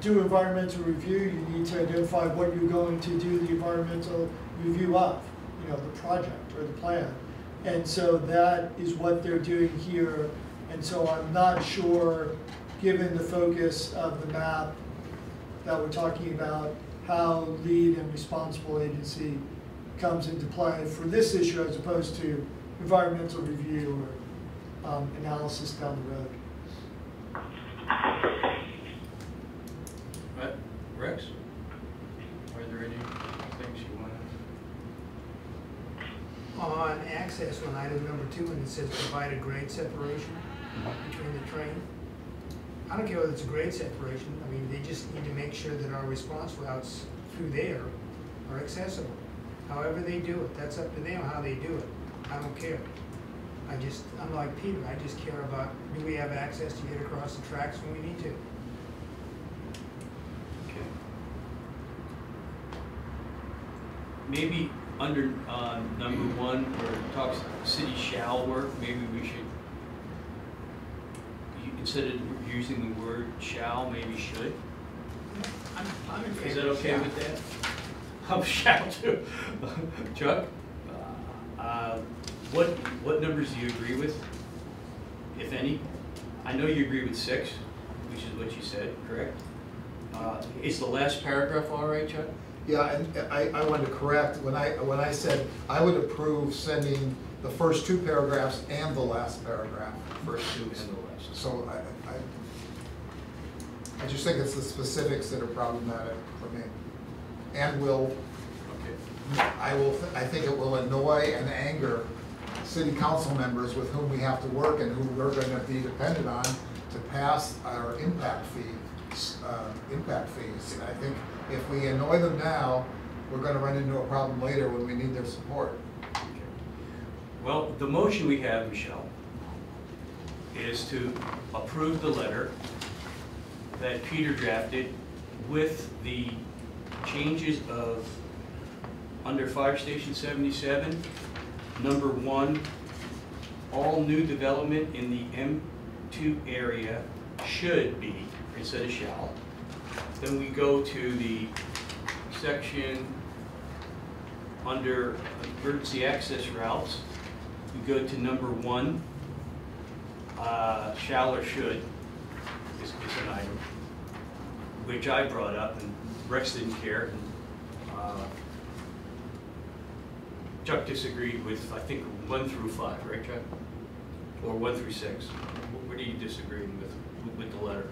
do environmental review, you need to identify what you're going to do the environmental review of, the project or the plan. And so that is what they're doing here. And so I'm not sure, given the focus of the map that we're talking about, how lead and responsible agency comes into play for this issue as opposed to environmental review or analysis down the road. Rex, are there any things you want to? On access, on item number 2, when it says provide a grade separation between the train, I don't care whether it's a grade separation. I mean, they just need to make sure that our response routes through there are accessible. However they do it, that's up to them how they do it. I don't care. I'm like Peter, I just care about, do we have access to get across the tracks when we need to? Okay. Maybe under number 1, where it talks city shall work, maybe we should, instead of using the word shall, maybe should. I'm in favor. Is that okay with that? I'm shall too. Chuck? What numbers do you agree with, if any? I know you agree with 6, which is what you said, correct? Is the last paragraph all right, Chuck? Yeah, and I wanted to correct, when I said I would approve sending the first 2 paragraphs and the last paragraph. First 2 and the last. So I just think it's the specifics that are problematic for me. And will, Okay. I think it will annoy and anger city council members with whom we have to work and who we're going to be dependent on to pass our impact fees. And I think if we annoy them now, we're going to run into a problem later when we need their support. Okay. Well, the motion we have, Michelle, is to approve the letter that Peter drafted with the changes of, under Fire Station 77, number 1, all new development in the M2 area should be, instead of shall. Then we go to the section under emergency access routes. We go to number 1, shall or should is an item, which I brought up, and Rex didn't care. And, Chuck disagreed with, I think, 1 through 5, right, Chuck? Or 1 through 6. What are you disagreeing with the letter?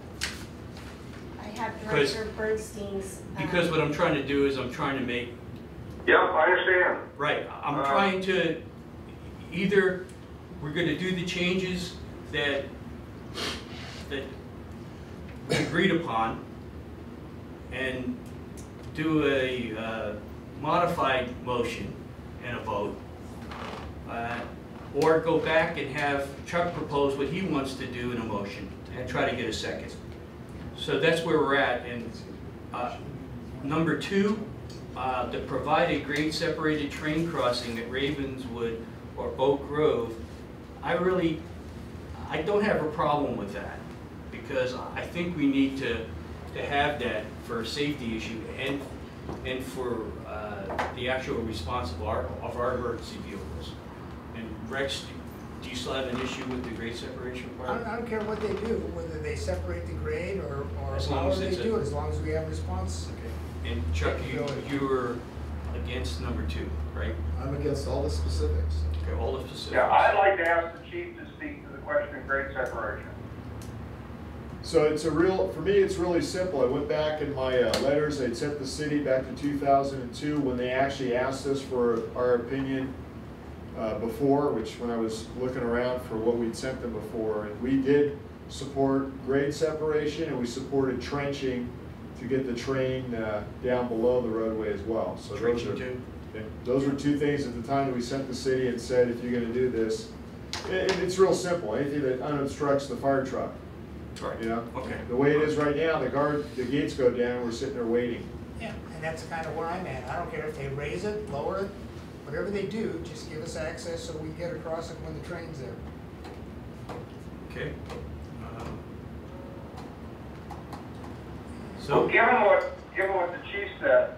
I have Director Bernstein's. Because what I'm trying to do is I'm trying to make. Yep, I understand. Right, I'm trying to, either we're going to do the changes that we agreed upon and do a modified motion and a vote, or go back and have Chuck propose what he wants to do in a motion and try to get a second. So that's where we're at. And number 2, to provide a grade separated train crossing at Ravenswood or Oak Grove, I don't have a problem with that, because I think we need to have that for a safety issue and for the actual response of our emergency vehicles. And Rex, do you still have an issue with the grade separation part? I don't care what they do, whether they separate the grade or As long however as they it's do it, as long as we have response. Okay. And Chuck, you were against number 2, right? I'm against all the specifics. Okay, all the specifics. Yeah, I'd like to ask the chief to speak to the question of grade separation. So for me, it's really simple. I went back in my letters I'd sent the city back in 2002 when they actually asked us for our opinion before, when I was looking around for what we'd sent them before. And we did support grade separation, and we supported trenching to get the train down below the roadway as well. So those were 2 things at the time that we sent the city and said, if you're going to do this, it's real simple. Anything that unobstructs the fire truck. Right. You know? Okay. The way it is right now, the gates go down, we're sitting there waiting. Yeah, and that's kind of where I'm at. I don't care if they raise it, lower it, whatever they do, just give us access so we get across it when the train's there. Okay. So given what the chief said,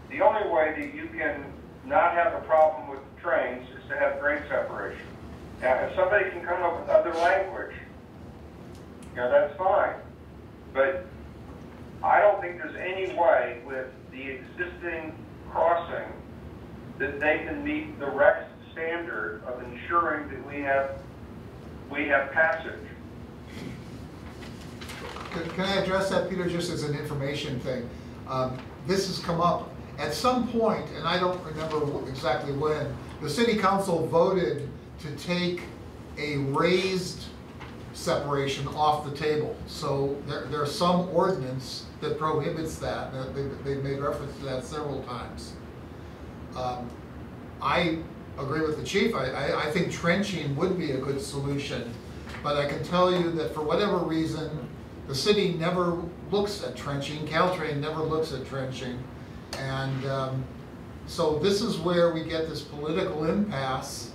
the only way that you can not have a problem with trains is to have grade separation. Now, if somebody can come up with other language, that's fine. But I don't think there's any way with the existing crossing that they can meet the REX standard of ensuring that we have passage. Can I address that, Peter, just as an information thing? This has come up at some point, and I don't remember exactly when, the city council voted to take a raised separation off the table. So there's some ordinance that prohibits that. They've made reference to that several times. I agree with the chief. I think trenching would be a good solution, but I can tell you that for whatever reason, the city never looks at trenching. Caltrain never looks at trenching. And so this is where we get this political impasse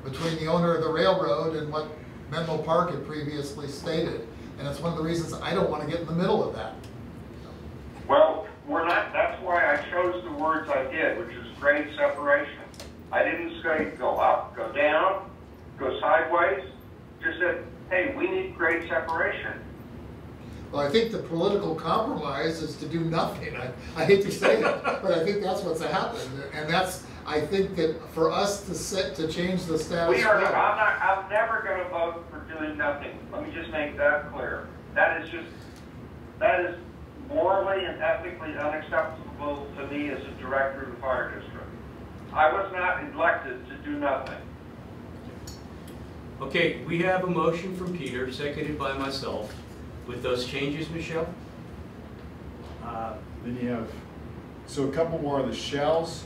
between the owner of the railroad and what Menlo Park had previously stated. And it's one of the reasons I don't want to get in the middle of that. Well, that's why I chose the words I did, which is grade separation. I didn't say go up, go down, go sideways. Just said, hey, we need grade separation. Well, I think the political compromise is to do nothing. I hate to say it, but I think that's what's happened. And I think that for us to change the status quo. I'm never going to vote for doing nothing. Let me just make that clear. That is morally and ethically unacceptable to me as a director of the fire district. I was not elected to do nothing. Okay, we have a motion from Peter, seconded by myself. With those changes, Michelle? Then you have, so a couple more of the shalls.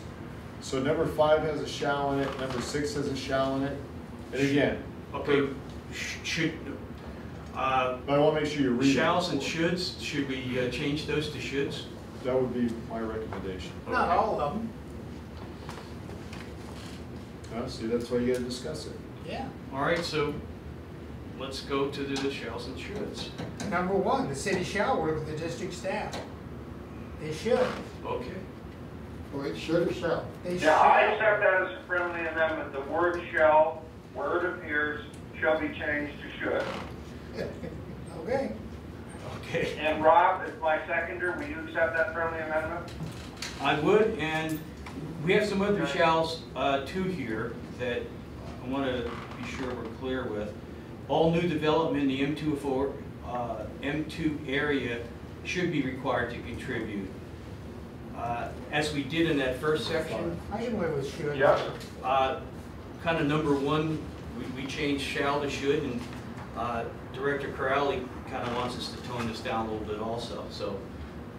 So number 5 has a shall in it, number 6 has a shall in it. And again, Okay, should, but I want to make sure you read it. shalls and shoulds, should we change those to shoulds? That would be my recommendation. Not all of them. See, that's why you got to discuss it. Yeah. All right, so let's go to the shalls and shoulds. Number 1, the city shall work with the district staff. They should. Okay. Wait, should or shall? They should. Yeah, I accept that as a friendly amendment. The word shall, where it appears, shall be changed to should. Okay. Okay. And Rob, as my seconder, will you accept that friendly amendment? I would, and we have some other shalls too here that I want to be sure we're clear with. All new development in the M2 area should be required to contribute. As we did in that first section, I can live with should. Yes. kind of number 1, we changed shall to should, and Director Crowley kind of wants us to tone this down a little bit also, so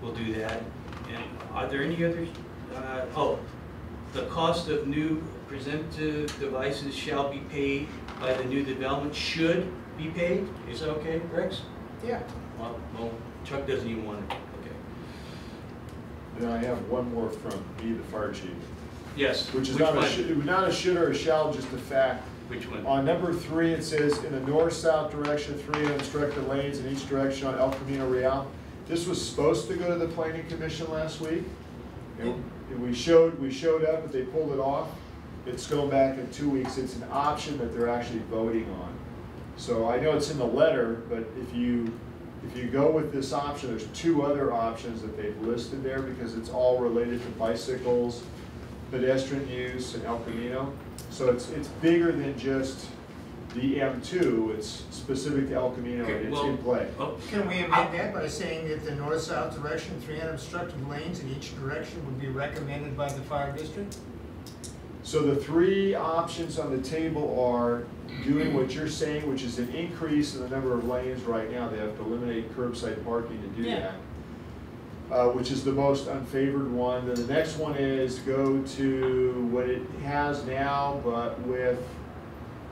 we'll do that. And are there any others? The cost of new presentive devices shall be paid by the new development, should be paid. Is that okay, Rex? Yeah. Well, Chuck doesn't even want it. And then I have one more from me, the fire chief, Yes. which is one? not a should or a shall, just a fact. Which one? On number 3, it says, in the north-south direction, 3 unobstructed lanes in each direction on El Camino Real. This was supposed to go to the planning commission last week. And we showed up, but they pulled it off. It's going back in 2 weeks. It's an option that they're actually voting on. So I know it's in the letter, but if you go with this option, there's 2 other options that they've listed there because it's all related to bicycles, pedestrian use, and El Camino. So it's bigger than just the M2. It's specific to El Camino, Okay, and it's well, in play. oh, Can we amend that by saying that the north-south direction, 3 unobstructed lanes in each direction would be recommended by the fire district? So the 3 options on the table are doing what you're saying, which is an increase in the number of lanes right now. They have to eliminate curbside parking to do Yeah. that, which is the most unfavored one. Then the next one is go to what it has now, but with,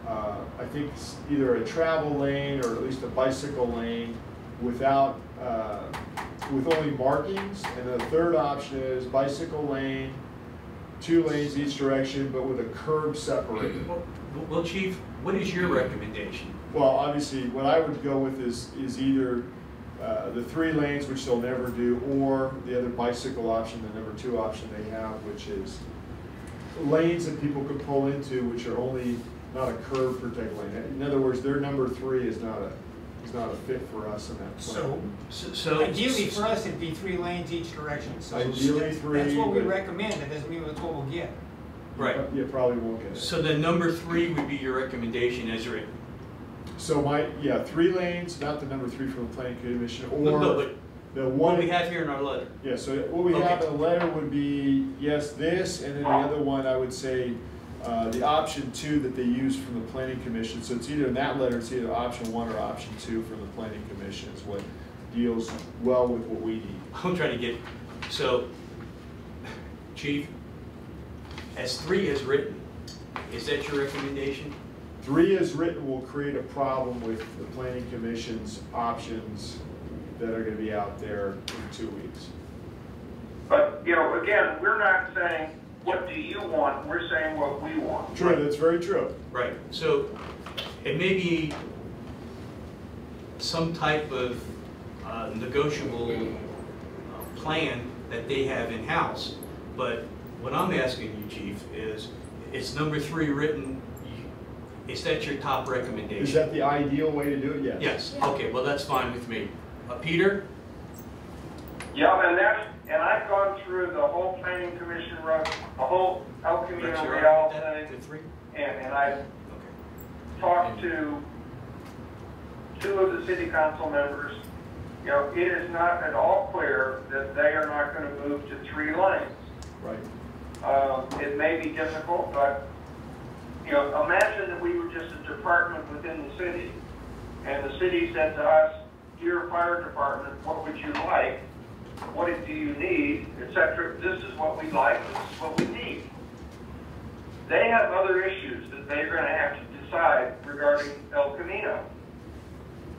I think it's either a travel lane or at least a bicycle lane without, with only markings. And the third option is bicycle lane, 2 lanes each direction, but with a curb separator. Well, Chief, what is your recommendation? Well, obviously, what I would go with is either the 3 lanes, which they'll never do, or the other bicycle option, the number 2 option they have, which is lanes that people could pull into, which are only not a curb protected lane. In other words, their number 3 is not a fit for us in that plan. So Ideally, for us, it'd be 3 lanes each direction. So Ideally 3, that's what we but- recommend. That doesn't mean that's what we'll get. Right. You probably won't get it. So the number 3 would be your recommendation as written? So 3 lanes, not the number 3 from the planning commission, No, or but the what one. we have here in our letter. Yeah, so what we have in the letter would be, yes, this, and then the other one, I would say, the option 2 that they used from the planning commission. So it's either in that letter, it's either option 1 or option 2 from the planning commission is what deals well with what we need. I'm trying to get, so, Chief, as 3 is written, is that your recommendation? 3 as written will create a problem with the planning commission's options that are gonna be out there in 2 weeks. But, again, we're not saying, what do you want? We're saying what we want. True, that's very true. Right, so it may be some type of negotiable plan that they have in-house, but what I'm asking you, Chief, is number 3 written, is that your top recommendation? Is that the ideal way to do it? Yes. Yes, okay, well, that's fine with me. Peter? Yeah, and I've gone through the whole planning commission, the whole El Camino That's your Real argument, thing, the 3? and I've Okay. talked to 2 of the city council members. It is not at all clear that they are not going to move to 3 lanes. Right. It may be difficult, but, imagine that we were just a department within the city, and the city said to us, "Dear fire department, what would you like? What do you need, etc. This is what we like, this is what we need." They have other issues that they're going to have to decide regarding El Camino.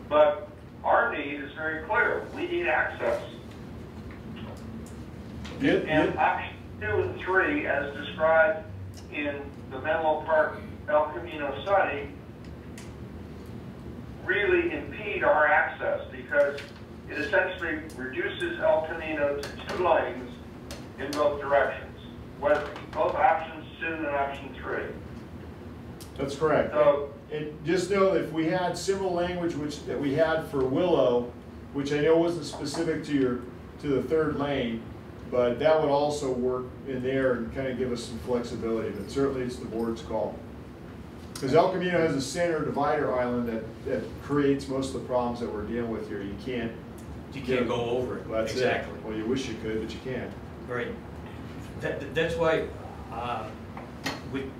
But our need is very clear. We need access. And option 2 and 3, as described in the Menlo Park El Camino study, really impede our access because it essentially reduces El Camino to 2 lanes in both directions, both options 2 and option 3. That's correct. So, And just know that if we had similar language that we had for Willow, which I know wasn't specific to the 3rd lane, but that would also work in there and kind of give us some flexibility, but certainly it's the board's call. Because El Camino has a center divider island that creates most of the problems that we're dealing with here. You can't go over it. Well, that's Exactly. it. Well, you wish you could, but you can't. Right. That's why, with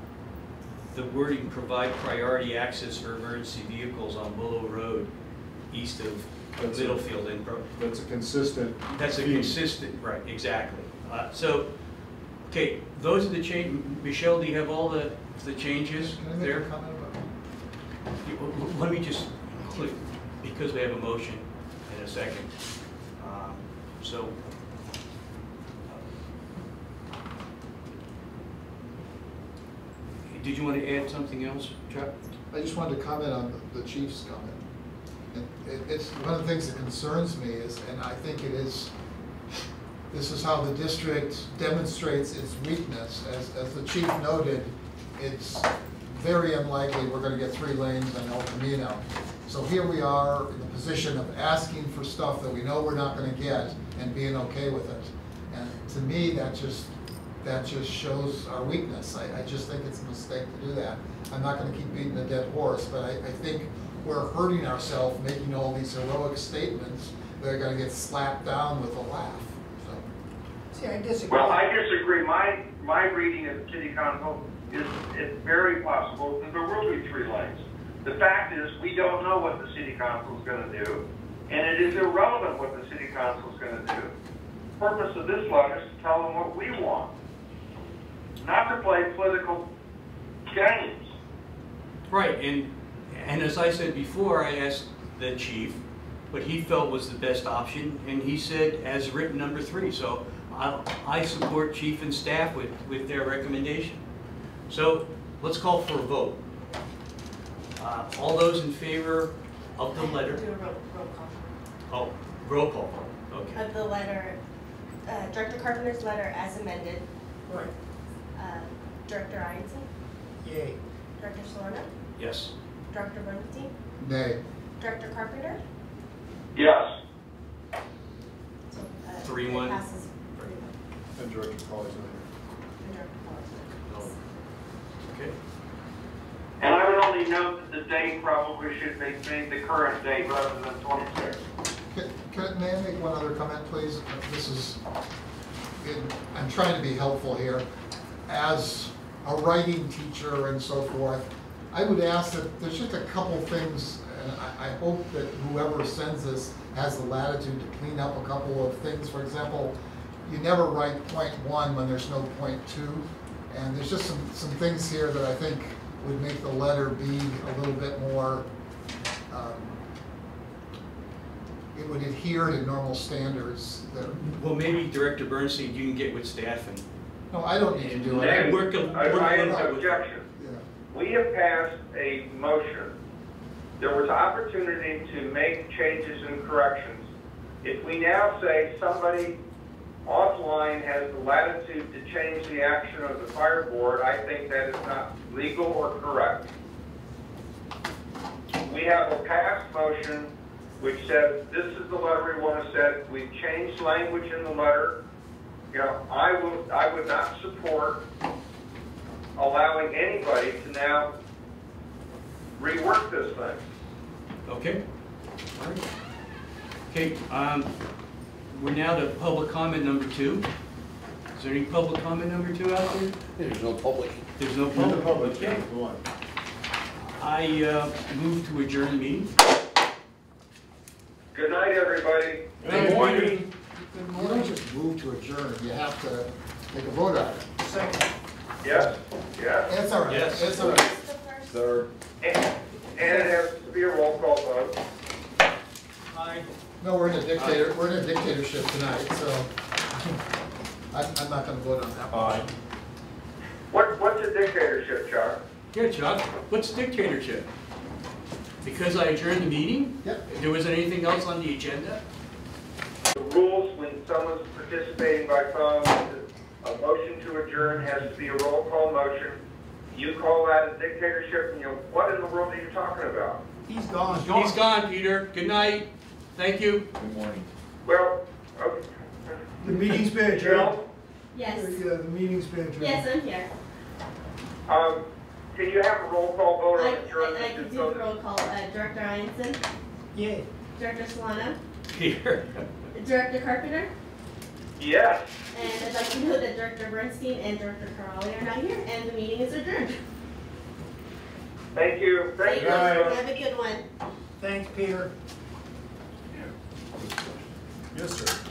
the wording, provide priority access for emergency vehicles on Willow Road, east of Middlefield and That's a consistent. that's a theme. consistent, right, exactly. So, okay, those are the change. Michelle, do you have all the changes Can I make there? a comment about that? Let me just click, because we have a motion in a second. So, did you want to add something else, Chuck? I just wanted to comment on the chief's comment. It's one of the things that concerns me is, and I think it is, this is how the district demonstrates its weakness. As the chief noted, it's very unlikely we're gonna get 3 lanes on El Camino. So here we are in the position of asking for stuff that we know we're not gonna get and being okay with it. And to me, that just shows our weakness. I just think it's a mistake to do that. I'm not gonna keep beating a dead horse, but I think we're hurting ourselves making all these heroic statements that are gonna get slapped down with a laugh, so. See, I disagree. Well, I disagree. My reading of the city council is it's very possible that there will be 3 lanes. The fact is, we don't know what the city council is going to do, and it is irrelevant what the city council is going to do. The purpose of this letter is to tell them what we want, not to play political games. Right, and as I said before, I asked the chief what he felt was the best option, and he said as written number 3. So I support chief and staff with their recommendation. So let's call for a vote. All those in favor of the letter? Do a roll call. Oh, roll call. Okay. Of the letter, Director Carpenter's letter as amended. Right, Director Ianson, yay. Director Solana, Yes. Director Bernstein, Nay. Director Carpenter. Yes. So, 3-1. it passes 3-1. And Director Crowley's not And Director Collins. Okay. And I would only note that the date probably should be the current date rather than 26. May I make one other comment, please? This is, I'm trying to be helpful here. As a writing teacher and so forth, I would ask that there's just a couple things, and I hope that whoever sends this has the latitude to clean up a couple of things. For example, you never write point 1 when there's no point 2, and there's just some things here that I think would make the letter be a little bit more, it would adhere to normal standards. Well, maybe Director Bernstein, you can get with staff and No, I don't need to do it. Next, work a I have little an bit with. objection. Yeah. We have passed a motion. There was opportunity to make changes and corrections. If we now say somebody offline has the latitude to change the action of the fire board, I think that is not legal or correct. We have a past motion which says this is the letter we want to send. We've changed language in the letter. You know, I would not support allowing anybody to now rework this thing. Okay. All right. Okay, we're now to public comment number 2. Is there any public comment number 2 out there? There's no public. There's no in the public. public, Okay. yeah, go on. I move to adjourn the meeting. Good night, everybody. Good morning. You don't just move to adjourn, you have to take a vote on it. Second. Yes, yes. It's all right, Yes. it's all right. Who's the first? Third. And it has to be a roll call vote. Aye. No, we're in a dictatorship tonight, so I'm not gonna vote on that one. What's a dictatorship, Chuck? Yeah, Chuck, what's dictatorship? Because I adjourned the meeting? Yep. There wasn't anything else on the agenda? The rules when someone's participating by phone, a motion to adjourn has to be a roll call motion. You call that a dictatorship, and you know, what in the world are you talking about? He's gone. He's gone, Peter. Good night. Thank you. Good morning. Well, okay. The meeting's been adjourned. Jill, Yes. Yeah, the meeting's been adjourned. Yes, I'm here. can you have a roll call vote on I adjournment? can do a roll call. Director Ianson, Yay. Director Solana, Peter. Director Carpenter, Yes. and I'd like to know that Director Bernstein and Director Carali are not here, and the meeting is adjourned. Thank you. Thank you. Right. Have a good one. Thanks, Peter. Yes, sir.